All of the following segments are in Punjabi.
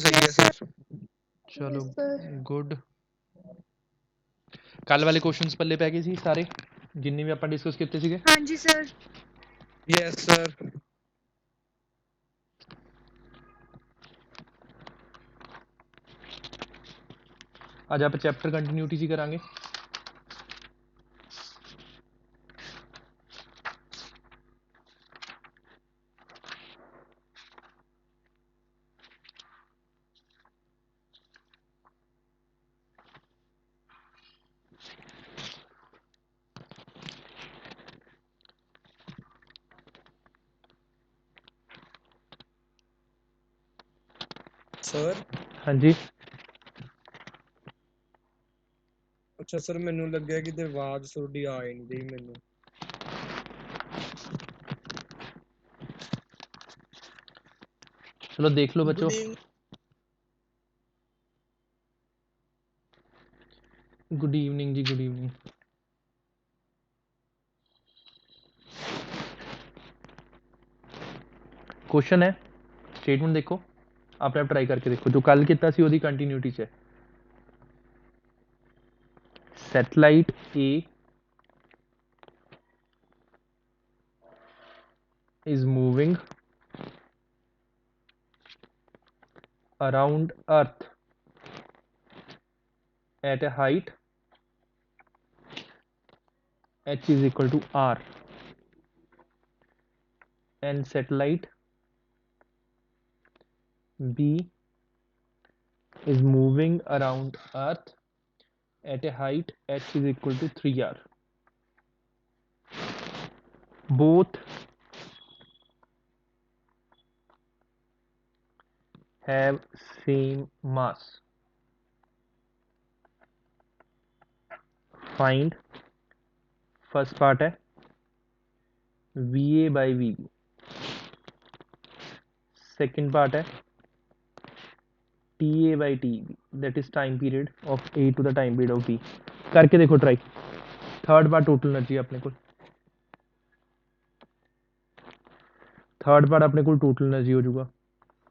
सही है सर। चलो गुड। कल वाले क्वेश्चंस पल्ले पै गए सी सारे जिन्ने भी ਆਪਾਂ डिस्कस ਕੀਤੇ ਸੀਗੇ? हाँ जी सर। Yes sir. ਅੱਜ ਆਪਾਂ ਚੈਪਟਰ ਕੰਟੀਨਿਊਟੀ ਜੀ ਕਰਾਂਗੇ। सर ਹਾਂਜੀ अच्छा सर मैनू लग्या कि आवाज थोड़ी आ ही नहीं रही मैनू। चलो देख लो बच्चों। गुड इवनिंग जी, गुड इवनिंग। क्वेश्चन है, स्टेटमेंट देखो, आपने आप ट्राई करके देखो। जो कल किया सी ओदी कंटिन्यूटी च satellite A is moving around Earth at a height h is equal to r, and satellite B is moving around Earth at a height h is equal to 3r. Both have same mass. Find, first part है VA by VB, second part है TA by TB, that is time period of A to the time period of B. करके देखो try. Third part total energy अपने को, थर्ड पार्ट अपने को टोटल एनर्जी हो जाऊगा,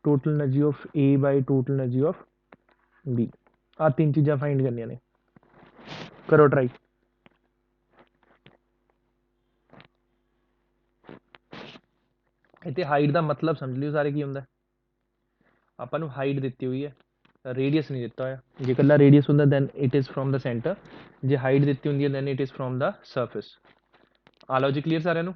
total energy of A by total energy of B. आ तीन चीज़ां फाइंड करनियां ने, करो ट्राई। इत्थे हाइट का मतलब समझ लियो सारे की हुंदा। आपां नूं हाइट दित्ती हुई है, रेडियस नहीं दिता होया। जे कल्ला रेडियस हुंदा then it is from the centre, जे हाइट दित्ती हुंदी है then it is from the surface. आ लो जी क्लीयर सारिਆਂ ਨੂੰ?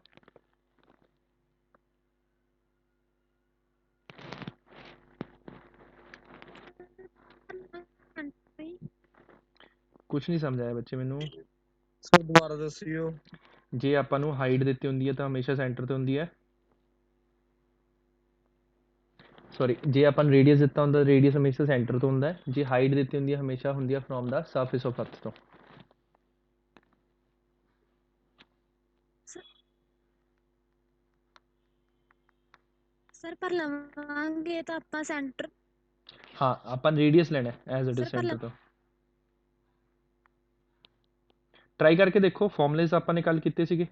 कुछ नहीं समझ आया बच्चे मैनू। सर दोबारा दसियो। जे आपां नूं हाइट दित्ती हुंदी है तो हमेशा सेंटर ते हुंदी है। सॉरी, जे अपन रेडियस दिता हुंदा रेडियस हमेशा सेंटर तो हुंदा है। जे हाइट दित्ती हुंदी है हमेशा हुंदी है from the surface of earth तो। सर पर लवांगे तो अपना सेंटर। हाँ, अपन रेडियस लेना है एज इट इज सेंटर तो। ट्राई करके देखो, फॉर्मूलेस अपन ने कल कितने सीगे,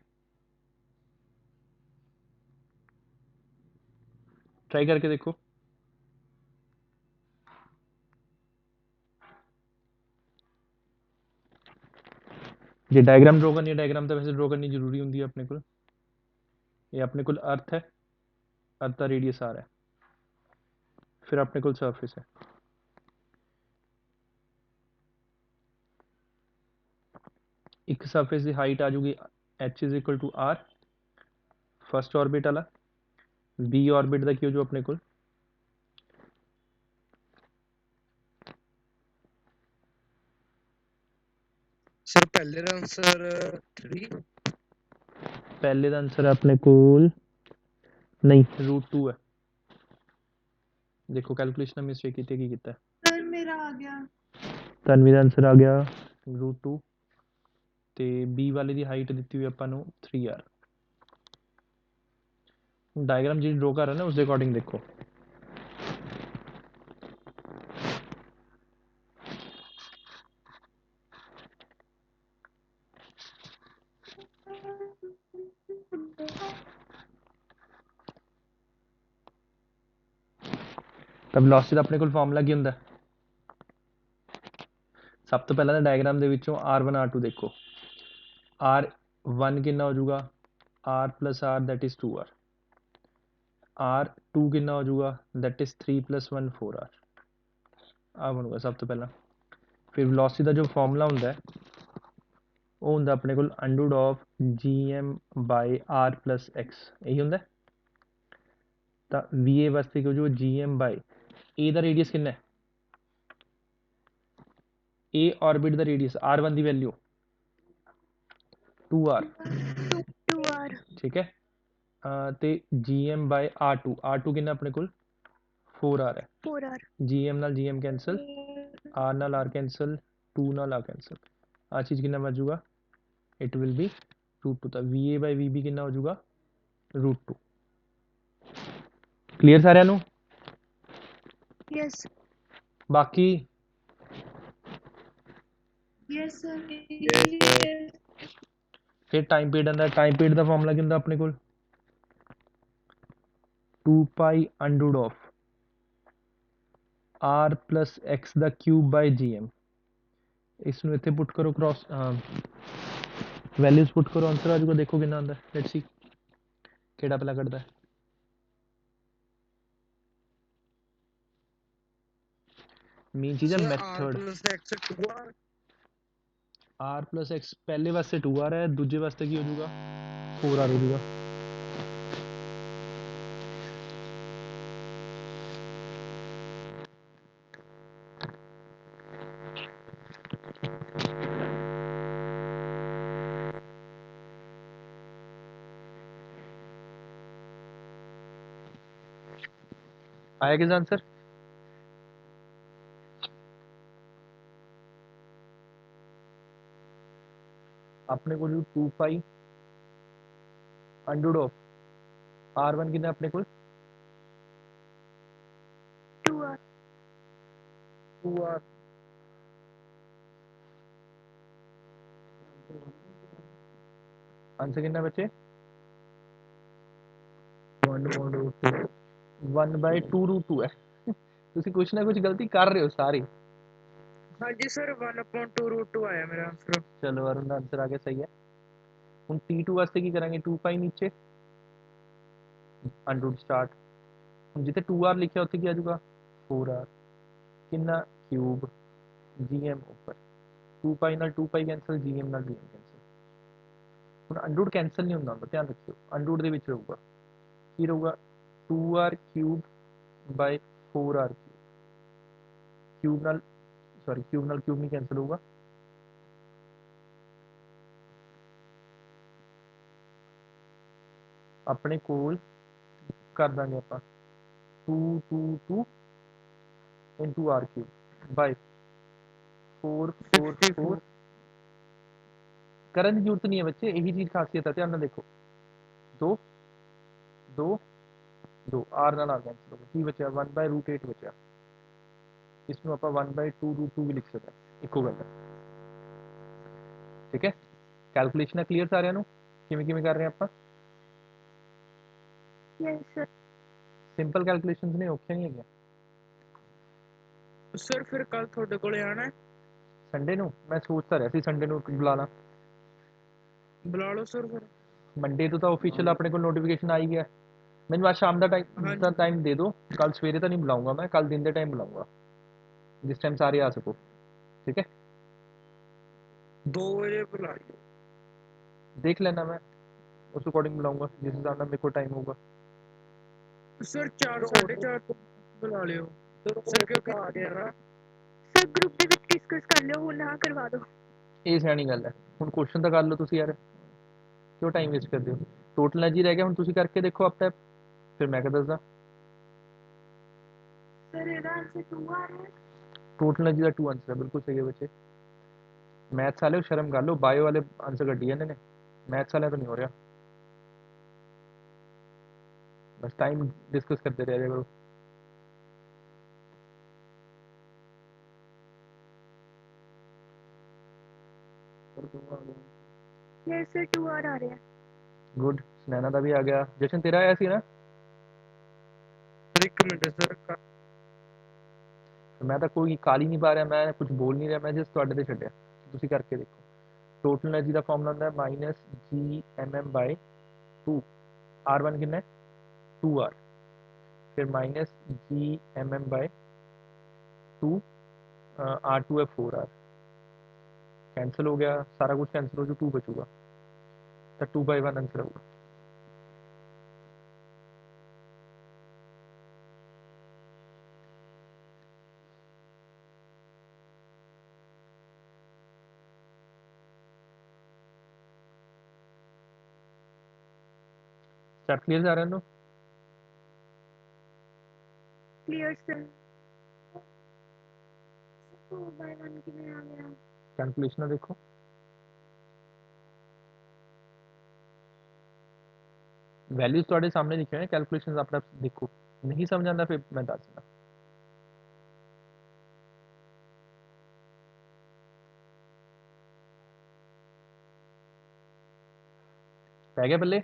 ट्राई करके देखो। जे डायग्राम ड्रॉ करनी है, डायग्राम तो वैसे ड्रॉ करनी जरूरी होंगी है अपने को। ये अपने को अर्थ है, अर्थ का रेडियस आ रहा है, फिर अपने को सरफेस है। एक सरफेस की हाइट आ जाऊगी h is equal to r, first orbit वाला। बी ऑर्बिट का की हो जो अपने को सर पहले का आंसर 3, पहले का आंसर अपने को नहीं √2 है। देखो कैलकुलेशन मिस्टेक की किया है। सर मेरा आ गया। तनवी का आंसर आ गया √2 ਤੇ ਬੀ ਵਾਲੇ ਦੀ ਹਾਈਟ ਦਿੱਤੀ ਹੋਈ ਆਪਾਂ ਨੂੰ 3r। डायग्राम जी ड्रॉ कर रहा है ना उसके अकॉर्डिंग देखो। ਤਾਂ ਵੈਲੋਸਿਟੀ ਦਾ ਆਪਣੇ ਕੋਲ ਫਾਰਮੂਲਾ ਕੀ ਹੁੰਦਾ? ਸਭ ਤੋਂ ਪਹਿਲਾਂ ਤਾਂ ਡਾਇਗਰਾਮ ਦੇ ਵਿੱਚੋਂ r1 r2 ਦੇਖੋ। r1 ਕਿੰਨਾ ਹੋ ਜਾਊਗਾ r plus r that is 2r, r2 ਕਿੰਨਾ ਹੋ ਜਾਊਗਾ that is 3 plus 1 4r। ਆ ਬਣੂਗਾ ਸਭ ਤੋਂ ਪਹਿਲਾਂ। ਫਿਰ ਵੈਲੋਸਿਟੀ ਦਾ ਜੋ ਫਾਰਮੂਲਾ ਹੁੰਦਾ ਉਹ ਹੁੰਦਾ ਆਪਣੇ ਕੋਲ under root of gm by r plus x, ਇਹੀ ਹੁੰਦਾ। ਤਾਂ va ਵਾਸਤੇ ਕਿਉਂ ਜੋ gm ਬਾਈ a ਦਾ ਰੇਡੀਅਸ ਕਿੰਨਾ ਹੈ? a ऑर्बिट ਦਾ ਰੇਡੀਅਸ r1 ਦੀ ਵੈਲਿਊ 2r, 2r ਠੀਕ ਹੈ। ਤੇ gm ਬਾਈ r2 ਕਿੰਨਾ ਆਪਣੇ ਕੋਲ 4r ਹੈ। 4r gm ਨਾਲ gm ਕੈਂਸਲ, r ਨਾਲ r ਕੈਂਸਲ, 2 ਨਾਲ r ਕੈਂਸਲ। ਆ ਚੀਜ਼ ਕਿੰਨਾ ਬਚ ਜਾਊਗਾ? It will be √2। ਤਾਂ va ਬਾਈ vb ਕਿੰਨਾ ਹੋ ਜਾਊਗਾ √2। ਕਲੀਅਰ ਸਾਰਿਆਂ ਨੂੰ? ਯੈਸ ਬਾਕੀ ਯੈਸ ਸਰ ਫਿਰ ਟਾਈਮ ਪੀਰੀਅਡ ਆਉਂਦਾ। ਟਾਈਮ ਪੀਰੀਅਡ ਦਾ ਫਾਰਮੂਲਾ ਕੀ ਹੁੰਦਾ ਆਪਣੇ ਕੋਲ? 2 pi under root of r plus x ਦਾ ਕਿਊਬ ਬਾਈ gm। ਇਸ ਨੂੰ ਇੱਥੇ ਪੁੱਟ ਕਰੋ, ਕ੍ਰੋਸ ਵੈਲਿਊਜ਼ ਪੁੱਟ ਕਰੋ, ਆਨਸਰ ਆ ਜਾਊਗਾ। ਦੇਖੋ ਕਿੰਨਾ ਆਉਂਦਾ, ਲੈਟਸ ਸੀ ਕਿਹੜਾ ਪਹਿਲਾਂ ਕੱਢਦਾ। ਮੇਨ ਚੀਜ਼ ਹੈ ਮੈਥਡ। r plus x ਪਹਿਲੇ ਵਾਸਤੇ 2r ਹੈ, ਦੂਜੇ ਵਾਸਤੇ ਕੀ ਹੋ ਜਾਊਗਾ 4r ਹੋ ਜਾਊਗਾ। आया किस आंसर? अपने को 2 पाई अंडररूट ऑफ r1 कितना अपने को 2r 2r आंसर कितना बचे 1/2 है। ਤੁਸੀਂ ਕੁਛ ਨਾ ਕੁਛ ਗਲਤੀ ਕਰ ਰਹੇ ਹੋ ਸਾਰੇ। ਹਾਂਜੀ ਸਰ 1/2√2 ਆਇਆ ਮੇਰਾ ਆਨਸਰ। ਚਲੋ ਅਰੁਣ ਦਾ ਆਨਸਰ ਆ ਗਿਆ, ਸਹੀ ਹੈ। ਹੁਣ t2 ਵਾਸਤੇ ਕੀ ਕਰਾਂਗੇ 2 ਪਾਈ ਨੀਚੇ ਅੰਡਰਰੂਟ ਸਟਾਰਟ। ਹੁਣ ਜਿੱਥੇ 2r ਲਿਖਿਆ ਉੱਥੇ ਕੀ ਆ ਜਾਊਗਾ 4r ਕਿੰਨਾ ਕਿਊਬ gm ਉੱਪਰ 2 ਪਾਈ ਨਾਲ 2 ਪਾਈ ਕੈਂਸਲ, gm ਨਾਲ gm ਕੈਂਸਲ। ਹੁਣ ਅੰਡਰਰੂਟ ਕੈਂਸਲ ਨਹੀਂ ਹੁੰਦਾ, ਧਿਆਨ ਰੱਖਿਓ ਅੰਡਰਰੂਟ ਦੇ ਵਿੱਚ ਰਹੂਗਾ ਕੀ ਰਹੂਗਾ 2r ਕਿਊਬ ਬਾਈ 4r ਕਿਊਬ ਨਾਲ ਸੌਰੀ ਕਿਊਬ ਨਾਲ ਕਿਊਬ ਨਹੀਂ ਕੈਂਸਲ ਹੋਊਗਾ। ਆਪਣੇ ਕੋਲ ਕਰ ਦਾਂਗੇ ਆਪਾਂ 2 into r cube by 4 ਕਰਨ ਦੀ ਜ਼ਰੂਰਤ ਨਹੀਂ ਹੈ ਬੱਚੇ, ਇਹੀ ਚੀਜ਼ ਖਾਸੀਅਤ ਹੈ, ਧਿਆਨ ਨਾਲ ਦੇਖੋ 2 r ਨਾਲ ਆ ਕੈਂਸਲ ਹੋ ਗਿਆ, ਕੀ ਬਚਿਆ 1/√8 ਬਚਿਆ। ਇਸ ਨੂੰ ਆਪਾਂ 1/2√2 ਵੀ ਲਿਖ ਸਕਦੇ ਹਾਂ, ਇੱਕੋ ਗੱਲ ਹੈ। ਠੀਕ ਹੈ, ਕੈਲਕੂਲੇਸ਼ਨ ਕਲੀਅਰ ਸਾਰਿਆਂ ਨੂੰ? ਕਿਵੇਂ ਕਿਵੇਂ ਕਰ ਰਹੇ ਆਪਾਂ? ਯੈਸ ਸਰ ਸਿੰਪਲ ਕੈਲਕੂਲੇਸ਼ਨਸ ਨੇ, ਔਖੀਆਂ ਨਹੀਂ ਹੈਗੀਆਂ। ਸਰ ਫਿਰ ਕੱਲ ਤੁਹਾਡੇ ਕੋਲੇ ਆਣਾ ਸੰਡੇ ਨੂੰ ਮੈਂ ਸੋਚਦਾ ਰਿਹਾ ਸੀ ਸੰਡੇ ਨੂੰ ਬੁਲਾ ਲਾਂ। ਬੁਲਾ ਲਓ ਸਰ ਫਿਰ। ਮੰਡੇ ਤੋਂ ਤਾਂ ਆਫੀਸ਼ੀਅਲ ਆਪਣੇ ਕੋਲ ਨੋਟੀਫਿਕੇਸ਼ਨ ਆ ਹੀ ਗਿਆ। ਮੈਨੂੰ ਅੱਜ ਸ਼ਾਮ ਦਾ ਟਾਈਮ ਦੇ ਦਿਓ, ਕੱਲ ਸਵੇਰੇ ਤਾਂ ਨਹੀਂ ਬੁਲਾऊंगा मैं, ਕੱਲ दिन ਦੇ ਟਾਈਮ ਬੁਲਾऊंगा ਜਿਸ ਟਾਈਮ ਸਾਰੇ ਆ ਸਕੋ। ठीक है 2 ਵਜੇ ਬੁਲਾ ਲਿਓ। देख लेना, मैं उस अकॉर्डिंग बुलाऊंगा जिस हिसाब से मेरे को टाइम होगा। ਸਰ 4 4:30 ਤੋਂ ਬੁਲਾ ਲਿਓ ਸਰ, ਕਿਉਂਕਿ ਆ ਗਿਆ ਨਾ ਸਰ ਗਰੁੱਪ ਦੇ ਵਿੱਚ ਡਿਸਕਸ ਕਰ ਲਿਓ, ਹੁਣ ਨਾ ਕਰਵਾ ਦਿਓ। ਇਹ ਸਿਆਣੀ ਗੱਲ ਹੈ, ਹੁਣ ਕੁਐਸਚਨ ਤਾਂ ਕਰ ਲਓ ਤੁਸੀਂ ਯਾਰ, ਕਿਉਂ ਟਾਈਮ ਵੇਸਟ ਕਰਦੇ ਹੋ। ਟੋਟਲ ਜੀ ਰਹਿ ਗਿਆ, ਹੁਣ ਤੁਸੀਂ ਕਰਕੇ ਦੇਖੋ ਆਪੇ, ਫਿਰ ਮੈਂ ਕਿਹਾ ਦੱਸਦਾ। ਸਰ ਇਹਦਾ ਆਨਸਰ 2r ਹੈ। ਟੋਟਲ ਜੀ ਦਾ 2 ਆਨਸਰ ਹੈ, ਬਿਲਕੁਲ ਸਹੀ ਹੈ ਬੱਚੇ। मैथ्स वाले शर्म कर लो, बायो वाले आंसर कड्डी जाने ने, मैथ्स वाले तो नहीं हो रहा। बस टाइम डिस्कस करते रह करो। ਯੈਸ ਸਰ 2r ਆ ਰਿਹਾ। गुड, सुनैना का भी आ गया। जशन तेरा आया सी ना? ਇੱਕ ਮਿੰਟ ਸਰ मैं तो कोई काल ही नहीं पा रहा, मैं कुछ बोल नहीं रहा, मैं जस्ट ਤੁਹਾਡੇ ਤੇ ਛੱਡਿਆ, ਤੁਸੀਂ ਕਰਕੇ ਦੇਖੋ। ਟੋਟਲ એનર્ਜੀ ਦਾ ਫਾਰਮੂਲਾ ਹੁੰਦਾ ਹੈ -gmm/2, r1 ਕਿੰਨਾ ਹੈ 2r, फिर -gmm/2, r2 है 4r, कैंसिल हो गया सारा कुछ, कैंसिल हो जो 2 बचूगा, तो 2/1 आंसर होगा। चैट क्लियर जा रहा है ना? Clear sir. 2/1 कितने आ गया? कैलकुलेशन देखो, वैल्यूज थोड़े सामने लिखे हैं, कैलकुलेशन अपना देखो, नहीं समझ आता फिर मैं दस देना। पै गया पहले?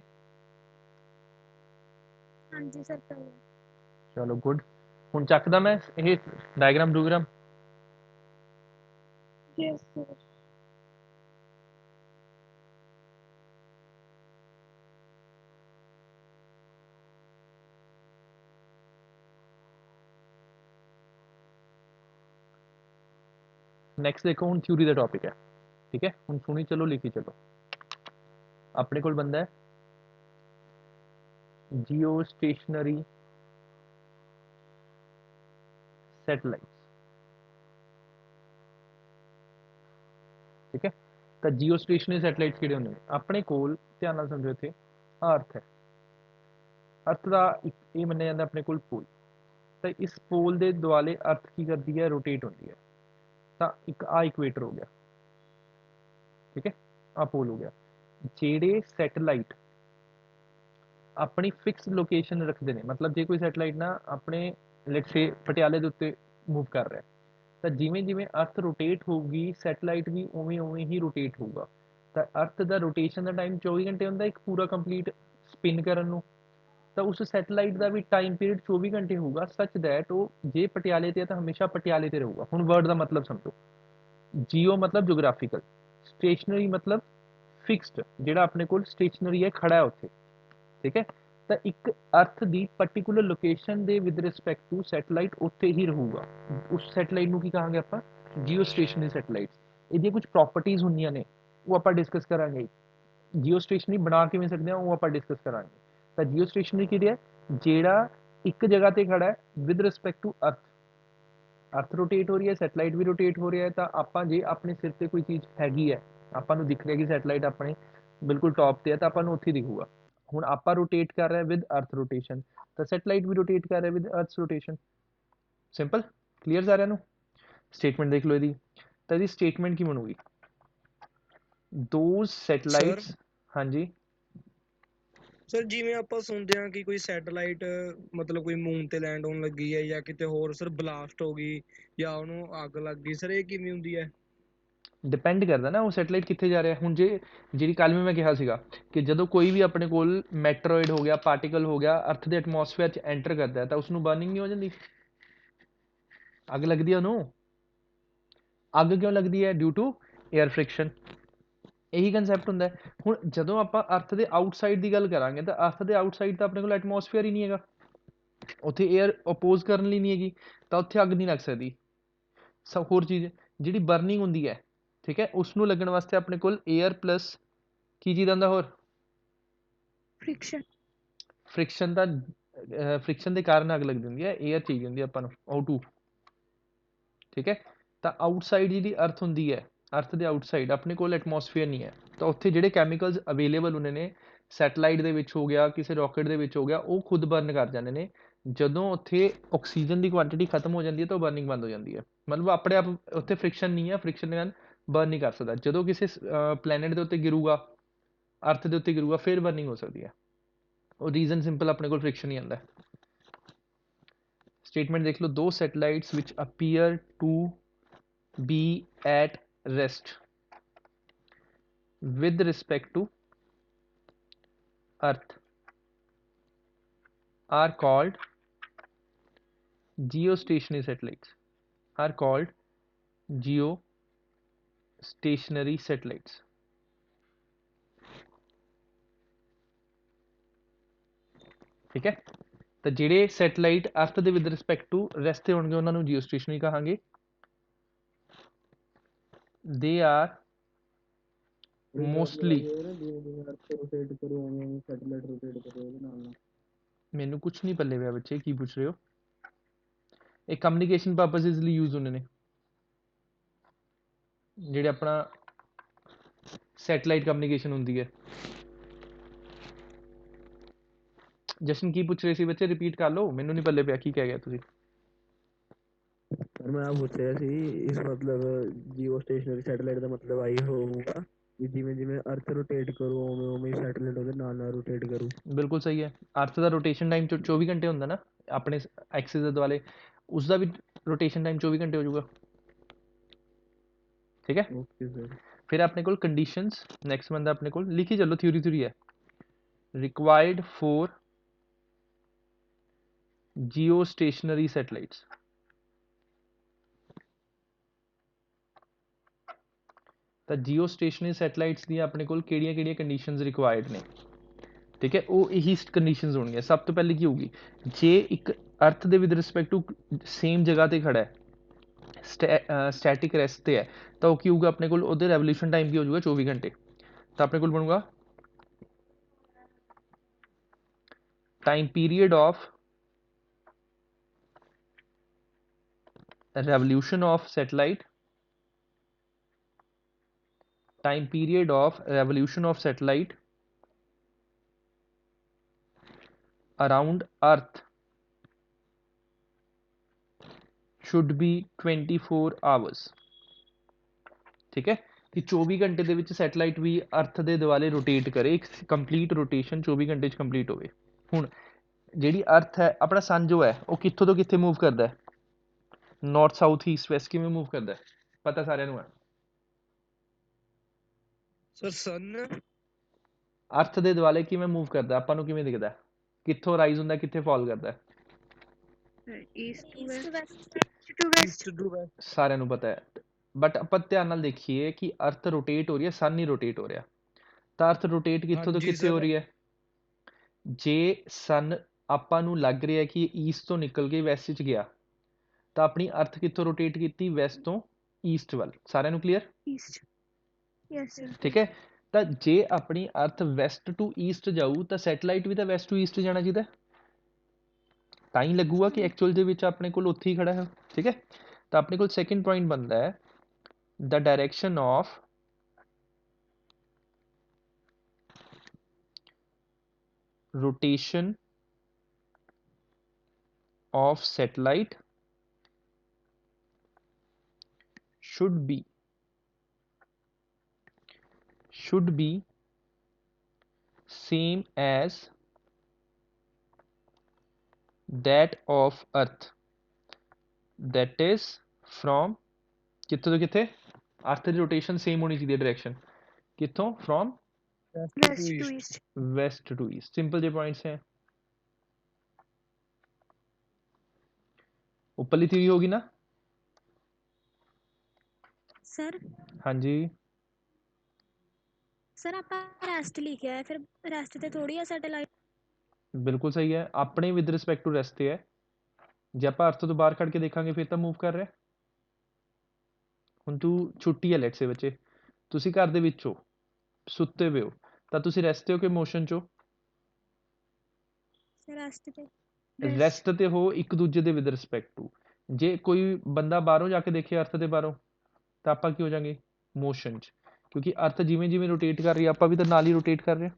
हाँ जी सर पहले। चलो गुड। हुन चकदा मैं ये डायग्राम डूग्राम। Yes sir. नैक्सट देखो, हुन थ्योरी का टॉपिक है, ठीक है, हुन सुनी चलो लिखी चलो। अपने कोल बंदा है जियो स्टेशनरी सैटेलाइट, ठीक है। तो जियो स्टेशनरी सैटेलाइट किहड़े होंदे ने अपने कोल, ध्यान नाल समझो, इत्थे अर्थ है, अर्थ का एक ये मन्निया जांदा अपने कोल पोल, तो इस पोल के दुआले अर्थ की करती है, रोटेट होती है। तो एक आ इक्वेटर हो गया, ठीक है, आ पोल हो गया। जेड़े सैटेलाइट अपनी फिक्स लोकेशन रखते हैं, मतलब जो कोई सैटेलाइट ना अपने लेट्स से पटियाले के उत्ते मूव कर रहा है, तो जिमें जिमें अर्थ रोटेट होगी सैटेलाइट भी उवें उवें ही रोटेट होगा। तो अर्थ का रोटेशन का टाइम 24 घंटे होंगे एक पूरा कंप्लीट स्पिन करने, तो उस सैटेलाइट का भी टाइम पीरियड 24 घंटे होगा, सच दैट वो जे पटियाले ते है तो हमेशा पटियाले ते रहूगा। हुण वर्ड का मतलब समझो, जियो मतलब जोग्राफिकल, स्टेशनरी मतलब फिक्सड, ਜਿਹੜਾ ਆਪਣੇ ਕੋਲ स्टेशनरी है खड़ा है उत्थे, ठीक है। तो एक अर्थ की पर्टिकुलर लोकेशन के विद रिस्पैक्ट टू सैटेलाइट उत्थे ही रहूगा। उस सैटेलाइट को की कहांगे आप, जियो स्टेशनरी सैटेलाइट। ये कुछ प्रॉपर्टीज होंदियां ने वो आप डिस्कस करांगे, जियो स्टेशनरी बना किवें सकते हैं वो आप डिस्कस करांगे। तो जियो स्टेशनरी की है जेड़ा एक जगह ते खड़ा है with respect to earth, earth rotate हो रही है, सैटेलाइट भी रोटेट हो रहा है, तो आप जे अपने सिर पर कोई चीज़ हैगी है, आपको दिख रहा है कि सैटेलाइट अपने बिल्कुल टॉप ते है, तो आपको उत्थे दिखूगा। हुण आप रोटेट कर रहे हैं विद अर्थ रोटेशन, तो सैटेलाइट भी रोटेट कर रहा है with earth rotation. Simple, clear सारिਆਂ ਨੂੰ? स्टेटमेंट देख लो ਇਹਦੀ, तो ਇਹਦੀ स्टेटमेंट की बनूगी, दोज सर सैटेलाइट्स। हाँ जी ਸਰ ਜਿਵੇਂ ਆਪਾਂ ਸੁਣਦੇ ਹਾਂ ਕਿ ਕੋਈ ਸੈਟੇਲਾਈਟ ਮਤਲਬ ਕੋਈ ਮੂਨ ਤੇ ਲੈਂਡ ਹੋਣ ਲੱਗੀ ਹੈ ਜਾਂ ਕਿਤੇ ਹੋਰ ਸਰ ਬਲਾਸਟ ਹੋ ਗਈ ਜਾਂ ਉਹਨੂੰ ਅੱਗ ਲੱਗ ਗਈ, ਸਰ ਇਹ ਕਿਵੇਂ ਹੁੰਦੀ ਹੈ? डिपेंड करता ना वो सैटेलाइट कितने जा रहा है। हूँ जे जी कल भी मैं कहा सीगा कि जो कोई भी अपने को मैट्रॉइड हो गया, पार्टिकल हो गया, अर्थ के एटमोसफेयर एंटर करता है, तो उसनों बर्निंग नहीं हो जाती, अग लगती है उन्होंने। अग क्यों लगती है? ड्यू टू एयर फ्रिक्शन, यही कंसैप्ट होंगे। हूँ जो आप अर्थ के आउटसाइड की गल करा, तो अर्थ के आउटसाइड तो अपने को एटमोसफेयर ही नहीं है, उत्थे एयर अपोज करने लिए नहीं हैगी, तो उत्थे अग नहीं लग सकती। सब होर चीज़ जी बर्निंग होंगी है, ठीक है, उसनों लगन वास्ते अपने को एयर प्लस की चीज़ आंदा होर फ्रिक्शन। फ्रिक्शन का, फ्रिक्शन के कारण अग लगती होंगी है, एयर चाहिए होंगी अपन O2, ठीक है। तो आउटसाइड जी अर्थ होंगी है, अर्थ के आउटसाइड अपने को एटमोसफेयर नहीं है, तो उत्थे जिहड़े कैमिकल्स अवेलेबल होने ने सैटेलाइट दे विच हो गया, किसी रॉकेट दे विच हो गया, वो खुद बर्न कर जाते हैं। ਜਦੋਂ ਉੱਥੇ ਆਕਸੀਜਨ ਦੀ ਕੁਆਂਟੀਟੀ ਖਤਮ ਹੋ ਜਾਂਦੀ ਹੈ ਤਾਂ ਬਰਨਿੰਗ ਬੰਦ ਹੋ ਜਾਂਦੀ ਹੈ, ਮਤਲਬ ਆਪਣੇ ਆਪ ਉੱਥੇ ਫ੍ਰਿਕਸ਼ਨ ਨਹੀਂ ਹੈ, ਫ੍ਰਿਕਸ਼ਨ ਨਾਲ ਬਰਨ ਨਹੀਂ ਕਰ ਸਕਦਾ। ਜਦੋਂ ਕਿਸੇ ਪਲੈਨਟ ਦੇ ਉੱਤੇ ਗਿਰੂਗਾ, अर्थ के उत्ते गिरूगा, फिर बर्निंग हो सकती है। और रीजन सिंपल, अपने को फ्रिक्शन ही आता है। स्टेटमेंट देख लो, दो satellites which appear to be at rest with respect to earth are called geostationary satellites. are called geostationary satellites. ठीक है, ਤਾਂ ਜਿਹੜੇ ਸੈਟਲਾਈਟ ਅਰਥ ਦੇ ਵਿਦ ਰਿਸਪੈਕਟ ਟੂ ਰੈਸਟ ਤੇ ਹੋਣਗੇ ਉਹਨਾਂ ਨੂੰ ਜੀਓਸਟੇਸ਼ਨਰੀ ਕਹਾਂਗੇ। ਦੇ ਆਰ ਮੋਸਟਲੀ ਮੈਨੂੰ ਕੁਛ ਨਹੀਂ ਪੱਲੇ ਪਿਆ ਬੱਚੇ, ਕੀ ਪੁੱਛ ਰਹੇ ਹੋ? ਇਹ ਕਮਿਊਨੀਕੇਸ਼ਨ ਪਰਪਸਿਸ ਲਈ ਯੂਜ਼ ਹੁੰਦੇ ਨੇ, ਜਿਹੜੇ ਆਪਣਾ ਸੈਟਲਾਈਟ ਕਮਿਊਨੀਕੇਸ਼ਨ ਹੁੰਦੀ ਹੈ। ਜਸ਼ਨ ਕੀ ਪੁੱਛ ਰਹੇ ਸੀ ਬੱਚੇ, ਰਿਪੀਟ ਕਰ ਲਓ, ਮੈਨੂੰ ਨਹੀਂ ਪੱਲੇ ਪਿਆ ਕੀ ਕਹਿ ਗਿਆ ਤੁਸੀਂ। ਸਰ ਮੈਂ ਪੁੱਛ ਰਿਹਾ ਸੀ ਇਸ ਮਤਲਬ ਜੀਓ ਸਟੇਸ਼ਨਰੀ ਸੈਟਲਾਈਟ ਦਾ ਮਤਲਬ ਆਈ ਹੋਊਗਾ ਵੀ ਜਿਵੇਂ ਜਿਵੇਂ ਅਰਥ ਰੋਟੇਟ ਕਰੂ ਉਵੇਂ ਉਵੇਂ ਸੈਟਲਾਈਟ ਉਹਦੇ ਨਾਲ ਨਾਲ ਰੋਟੇਟ ਕਰੂ। ਬਿਲਕੁਲ ਸਹੀ ਹੈ, ਅਰਥ ਦਾ ਰੋਟੇਸ਼ਨ ਟਾਈਮ 24 ਘੰਟੇ ਹੁੰਦਾ ਨਾ ਆਪਣੇ ਐਕਸਿਸ ਦੇ ਦੁਆਲੇ, ਉਸ ਦਾ ਵੀ ਰੋਟੇਸ਼ਨ ਟਾਈਮ 24 ਘੰਟੇ ਹੋ ਜਾਊਗਾ। ਠੀਕ ਹੈ, ਓਕੇ ਸਰ। ਫਿਰ ਆਪਣੇ ਕੋਲ ਕੰਡੀਸ਼ਨਸ, ਨੈਕਸਟ ਬੰਦਾ ਆਪਣੇ ਕੋਲ ਲਿਖੀ ਚੱਲੋ, ਥਿਊਰੀ ਹੈ। ਰਿਕਵਾਇਰਡ ਫੋਰ geostationary satellites, ਤਾਂ geostationary satellites ਦੀਆਂ ਆਪਣੇ ਕੋਲ ਕਿਹੜੀਆਂ ਕੰਡੀਸ਼ਨਸ ਰਿਕਵਾਇਰਡ ਨੇ। ਠੀਕ ਹੈ, ਉਹ ਇਹੀ ਕੰਡੀਸ਼ਨਸ ਹੋਣਗੀਆਂ। ਸਭ ਤੋਂ ਪਹਿਲੇ ਕੀ ਹੋਊਗੀ, ਜੇ ਇੱਕ ਅਰਥ ਦੇ ਵਿਦ ਰਿਸਪੈਕਟ ਟੂ ਸੇਮ ਜਗ੍ਹਾ ਤੇ ਖੜਾ ਹੈ, ਸਟੈਟਿਕ ਰੈਸਟ ਤੇ ਹੈ, ਤਾਂ ਉਹ ਕੀ ਹੋਊਗਾ ਆਪਣੇ ਕੋਲ, ਉਹਦੇ ਰੈਵੋਲੂਸ਼ਨ ਟਾਈਮ ਕੀ ਹੋ ਜਾਊਗਾ 24 ਘੰਟੇ। ਤਾਂ ਆਪਣੇ ਕੋਲ ਬਣੂਗਾ time period of revolution of satellite, time period of revolution of satellite around earth should be 24 hours। ਠੀਕ ਹੈ, ਕਿ 24 ਘੰਟੇ ਦੇ ਵਿੱਚ ਸੈਟਲਾਈਟ ਵੀ ਅਰਥ ਦੇ ਦੁਆਲੇ ਰੋਟੇਟ ਕਰੇ, ਇੱਕ ਕੰਪਲੀਟ ਰੋਟੇਸ਼ਨ 24 ਘੰਟੇ 'ਚ ਕੰਪਲੀਟ ਹੋਵੇ। ਹੁਣ ਜਿਹੜੀ ਅਰਥ ਹੈ, ਆਪਣਾ ਸਨ ਜੋ ਹੈ, ਉਹ ਕਿੱਥੋਂ ਤੋਂ ਕਿੱਥੇ ਮੂਵ ਕਰਦਾ ਹੈ, ਨਾਰਥ ਸਾਊਥ ਈਸਟ ਵੈਸਟ ਕਿਵੇਂ ਮੂਵ ਕਰਦਾ ਹੈ, ਪਤਾ ਸਾਰਿਆਂ ਨੂੰ ਹੈ। ਸਰ ਸਨ ਅਰਥ ਦੇ ਦੁਆਲੇ ਕਿਵੇਂ ਮੂਵ ਕਰਦਾ, ਆਪਾਂ ਨੂੰ ਕਿਵੇਂ ਦਿਖਦਾ, ਕਿੱਥੋਂ ਰਾਈਜ਼ ਹੁੰਦਾ, ਕਿੱਥੇ ਫਾਲ ਕਰਦਾ ਹੈ? East to east west, west. To west. East to west. ਸਾਰਿਆਂ ਨੂੰ ਪਤਾ ਹੈ, ਬਟ ਆਪਾਂ ਧਿਆਨ ਨਾਲ ਦੇਖੀਏ ਕਿ ਅਰਥ ਰੋਟੇਟ ਹੋ ਰਹੀ ਹੈ, ਸਨ ਨਹੀਂ ਰੋਟੇਟ ਹੋ ਰਿਹਾ। ਤਾਂ ਅਰਥ ਰੋਟੇਟ ਕਿੱਥੋਂ ਤੋਂ ਹਾਂਜੀ ਕਿੱਥੇ ਹੋ ਸਰ। ਰਹੀ ਹੈ? ਜੇ ਸਨ ਆਪਾਂ ਨੂੰ ਲੱਗ ਰਿਹਾ ਕਿ ਈਸਟ ਤੋਂ ਨਿਕਲ ਕੇ ਵੈਸਟ 'ਚ ਗਿਆ, ਤਾਂ ਆਪਣੀ ਅਰਥ ਕਿੱਥੋਂ ਰੋਟੇਟ ਕੀਤੀ, ਵੈਸਟ ਤੋਂ ਈਸਟ ਵੱਲ। ਸਾਰਿਆਂ ਨੂੰ ਕਲੀਅਰ? ਈਸਟ। Yes sir. ਠੀਕ ਹੈ, ਤਾਂ ਜੇ ਆਪਣੀ ਅਰਥ ਵੈਸਟ ਟੂ ਈਸਟ ਜਾਊ ਤਾਂ ਸੈਟਲਾਈਟ ਵੀ ਤਾਂ ਵੈਸਟ ਟੂ ਈਸਟ ਜਾਣਾ ਚਾਹੀਦਾ, ਤਾਂ ਹੀ ਲੱਗੂਗਾ ਕਿ ਐਕਚੁਅਲ ਦੇ ਵਿੱਚ ਆਪਣੇ ਕੋਲ ਉੱਥੇ ਹੀ ਖੜਾ ਹੈ। ਠੀਕ ਹੈ, ਤਾਂ ਆਪਣੇ ਕੋਲ ਸੈਕਿੰਡ ਪੁਆਇੰਟ ਬਣਦਾ ਹੈ, the direction of rotation of satellite should be same as that of earth, that is from ਕਿੱਥੋਂ ਤੋਂ ਕਿੱਥੇ, ਅਰਥ ਦੀ ਰੋਟੇਸ਼ਨ ਸੇਮ ਹੋਣੀ ਚਾਹੀਦੀ ਹੈ ਡਾਇਰੈਕਸ਼ਨ, ਕਿੱਥੋਂ, from west to east. West to east. Simple जे पॉइंट्स हैं, ऊपरली थ्योरी होगी ना? ਸਰ हाँ जी, ਸਰ ਆਪਾਂ ਰੈਸਟ ਲਿਖਿਆ ਹੈ, ਫਿਰ ਰੈਸਟ ਤੇ ਥੋੜੀ ਆ ਸੈਟੇਲਾਈਟ। ਬਿਲਕੁਲ ਸਹੀ ਹੈ, ਆਪਣੇ ਵਿਦ ਰਿਸਪੈਕਟ ਟੂ ਰੈਸਟ ਤੇ ਹੈ। ਜੇ ਆਪਾਂ ਅਰਥ ਤੋਂ ਬਾਹਰ ਖੜ ਕੇ ਦੇਖਾਂਗੇ ਫਿਰ ਤਾਂ ਮੂਵ ਕਰ ਰਿਹਾ। ਹੁਣ ਤੂੰ ਛੁੱਟੀ ਹੈ, ਲੈਟ ਸੇ ਬੱਚੇ, ਤੁਸੀਂ ਘਰ ਦੇ ਵਿੱਚ ਹੋ, ਸੁੱਤੇ ਪਏ ਹੋ, ਤਾਂ ਤੁਸੀਂ ਰੈਸਟ ਤੇ ਹੋ ਕਿ ਮੋਸ਼ਨ 'ਚ ਹੋ? ਰੈਸਟ ਤੇ। ਰੈਸਟ ਤੇ ਹੋ ਇੱਕ ਦੂਜੇ ਦੇ ਵਿਦ ਰਿਸਪੈਕਟ ਟੂ। ਜੇ ਕੋਈ ਬੰਦਾ ਬਾਹਰੋਂ ਜਾ ਕੇ ਦੇਖੇ ਅਰਥ ਦੇ ਬਾਹਰੋਂ, ਤਾਂ ਆਪਾਂ ਕੀ ਹੋ ਜਾਵਾਂਗੇ, ਮੋਸ਼ਨ 'ਚ, ਕਿਉਂਕਿ ਅਰਥ ਜਿਵੇਂ ਜਿਵੇਂ ਰੋਟੇਟ ਕਰ ਰਹੀ ਹੈ ਆਪਾਂ ਵੀ ਤਾਂ ਨਾਲ ਹੀ ਰੋਟੇਟ ਕਰ ਰਹੇ ਹਾਂ।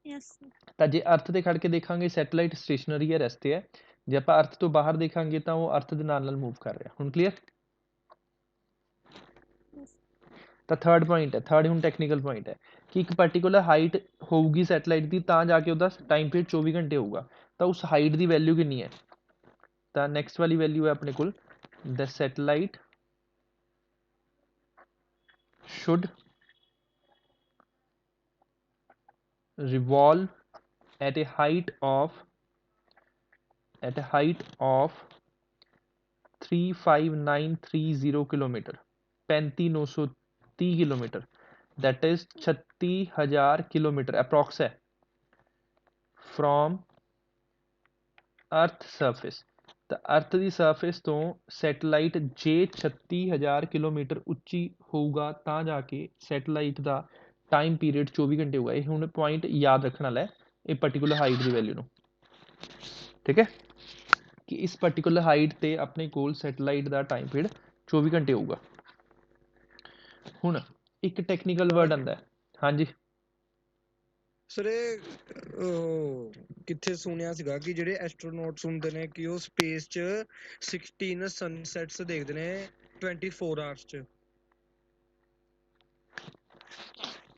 ਯੈਸ। ਤਾਂ ਜੇ ਅਰਥ ਤੇ ਖੜ ਕੇ ਦੇਖਾਂਗੇ ਸੈਟਲਾਈਟ ਸਟੇਸ਼ਨਰੀ ਹੈ, ਰੈਸਟ ਤੇ ਹੈ। ਜੇ ਆਪਾਂ ਅਰਥ ਤੋਂ ਬਾਹਰ ਦੇਖਾਂਗੇ ਤਾਂ ਉਹ ਅਰਥ ਦੇ ਨਾਲ ਨਾਲ ਮੂਵ ਕਰ ਰਿਹਾ। ਹੁਣ ਕਲੀਅਰ? ਤਾਂ ਥਰਡ ਪੁਆਇੰਟ ਹੈ, ਥਰਡ ਹੁਣ ਟੈਕਨੀਕਲ ਪੁਆਇੰਟ ਹੈ ਕਿ ਇੱਕ ਪਾਰਟੀਕੂਲਰ ਹਾਈਟ ਹੋਊਗੀ ਸੈਟਲਾਈਟ ਦੀ, ਤਾਂ ਜਾ ਕੇ ਉਹਦਾ ਟਾਈਮ ਪੀਰੀਅਡ 24 ਘੰਟੇ ਹੋਊਗਾ। ਤਾਂ ਉਸ ਹਾਈਟ ਦੀ ਵੈਲਿਊ ਕਿੰਨੀ ਹੈ? ਤਾਂ ਨੈਕਸਟ ਵਾਲੀ ਵੈਲਿਊ ਹੈ ਆਪਣੇ ਕੋਲ, the satellite should revolve at a height of 35930 kilometre, 35930 kilometre, that is 36,000 kilometre approx है फ्रॉम अर्थ ਸਰਫੇਸ। ਤਾਂ ਅਰਥ ਦੀ ਸਰਫੇਸ ਤੋਂ ਸੈਟਲਾਈਟ ਜੇ 36,000 ਕਿਲੋਮੀਟਰ ਉੱਚੀ ਹੋਊਗਾ ਤਾਂ ਜਾ ਕੇ ਸੈਟਲਾਈਟ ਦਾ ਟਾਈਮ ਪੀਰੀਅਡ 24 ਘੰਟੇ ਹੋਊਗਾ। ਇਹ ਹੁਣ ਪੁਆਇੰਟ ਯਾਦ ਰੱਖਣ ਵਾਲਾ ਹੈ ਇਹ ਪਰਟੀਕੂਲਰ ਹਾਈਟ ਦੀ ਵੈਲਿਊ ਨੂੰ, ਠੀਕ ਹੈ, ਕਿ ਇਸ ਪਰਟੀਕੂਲਰ ਹਾਈਟ ਤੇ ਆਪਣੇ ਕੋਲ ਸੈਟਲਾਈਟ ਦਾ ਟਾਈਮ ਪੀਰੀਅਡ 24 ਘੰਟੇ ਹੋਊਗਾ। ਹੁਣ ਇੱਕ ਟੈਕਨੀਕਲ ਵਰਡ ਆਉਂਦਾ ਹੈ, ਹਾਂਜੀ ਸਰ ਇਹ ਕਿੱਥੇ ਸੁਣਿਆ ਸੀਗਾ ਕਿ ਜਿਹੜੇ ਐਸਟਰੋਨੌਟਸ ਹੁੰਦੇ ਨੇ ਕਿ ਉਹ ਸਪੇਸ 'ਚ 16 ਸਨਸੈਟਸ ਦੇਖਦੇ ਨੇ 24 ਆਵਰਸ 'ਚ।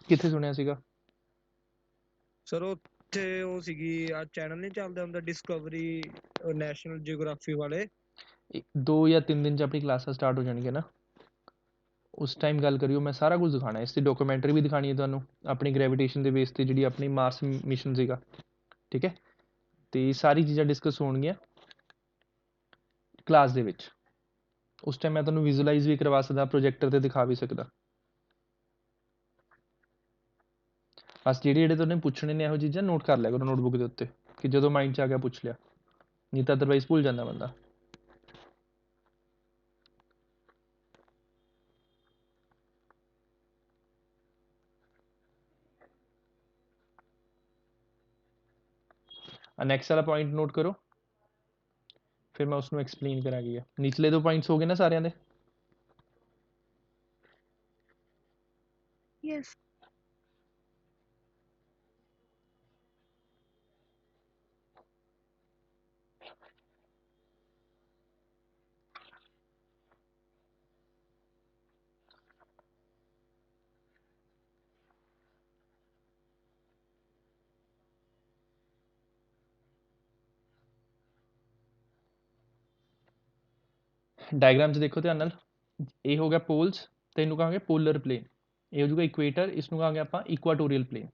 ਕਿੱਥੇ ਸੁਣਿਆ ਸੀਗਾ? ਸਰ ਉੱਥੇ ਉਹ ਸੀਗੀ ਆ ਚੈਨਲ ਨਹੀਂ ਚੱਲਦਾ ਹੁੰਦਾ ਡਿਸਕਵਰੀ ਨੈਸ਼ਨਲ ਜਿਓਗ੍ਰਾਫੀ ਵਾਲੇ। 2 ਜਾਂ 3 ਦਿਨ 'ਚ ਆਪਣੀ ਕਲਾਸਾਂ ਸਟਾਰਟ ਹੋ ਜਾਣਗੀਆਂ ਨਾ, ਉਸ ਟਾਈਮ ਗੱਲ ਕਰਿਓ, ਮੈਂ ਸਾਰਾ ਕੁਝ ਦਿਖਾਉਣਾ। ਇਸ ਦੀ ਡਾਕੂਮੈਂਟਰੀ ਵੀ ਦਿਖਾਣੀ ਹੈ ਤੁਹਾਨੂੰ ਆਪਣੀ ਗ੍ਰੈਵੀਟੇਸ਼ਨ ਦੇ ਬੇਸ 'ਤੇ ਜਿਹੜੀ ਆਪਣੀ ਮਾਰਸ ਮਿਸ਼ਨ ਸੀਗਾ, ਠੀਕ ਹੈ, ਅਤੇ ਸਾਰੀ ਚੀਜ਼ਾਂ ਡਿਸਕਸ ਹੋਣਗੀਆਂ ਕਲਾਸ ਦੇ ਵਿੱਚ। ਉਸ ਟਾਈਮ ਮੈਂ ਤੁਹਾਨੂੰ ਵਿਜ਼ੂਅਲਾਈਜ਼ ਵੀ ਕਰਵਾ ਸਕਦਾ, ਪ੍ਰੋਜੈਕਟਰ 'ਤੇ ਦਿਖਾ ਵੀ ਸਕਦਾ। ਬਸ ਜਿਹੜੇ ਜਿਹੜੇ ਤੁਹਾਨੂੰ ਪੁੱਛਣੇ ਨੇ ਇਹੋ ਚੀਜ਼ਾਂ ਨੋਟ ਕਰ ਲਿਆ ਕਰੋ ਨੋਟਬੁੱਕ ਦੇ ਉੱਤੇ, ਕਿ ਜਦੋਂ ਮਾਈਂਡ 'ਚ ਆ ਗਿਆ ਪੁੱਛ ਲਿਆ, ਨਹੀਂ ਤਾਂ ਅਦਰਵਾਈਜ਼ ਭੁੱਲ ਜਾਂਦਾ ਬੰਦਾ। ਨੈਕਸਟ ਵਾਲਾ ਪੁਆਇੰਟ ਨੋਟ ਕਰੋ, ਫਿਰ ਮੈਂ ਉਸਨੂੰ ਐਕਸਪਲੇਨ ਕਰਾਂਗੀ। ਨਿਚਲੇ 2 ਪੁਆਇੰਟਸ ਹੋ ਗਏ ਨਾ ਸਾਰਿਆਂ ਦੇ? यस ਡਾਇਗਰਾਮ 'ਚ ਦੇਖੋ ਧਿਆਨ ਨਾਲ, ਇਹ ਹੋ ਗਿਆ ਪੋਲਸ ਤੇ ਇਹਨੂੰ ਕਹਾਂਗੇ ਪੋਲਰ ਪਲੇਨ, ਇਹ ਹੋ ਜਾਊਗਾ ਇਕੁਏਟਰ, ਇਸ ਨੂੰ ਕਹਾਂਗੇ ਆਪਾਂ ਇਕੁਆਟੋਰੀਅਲ ਪਲੇਨ।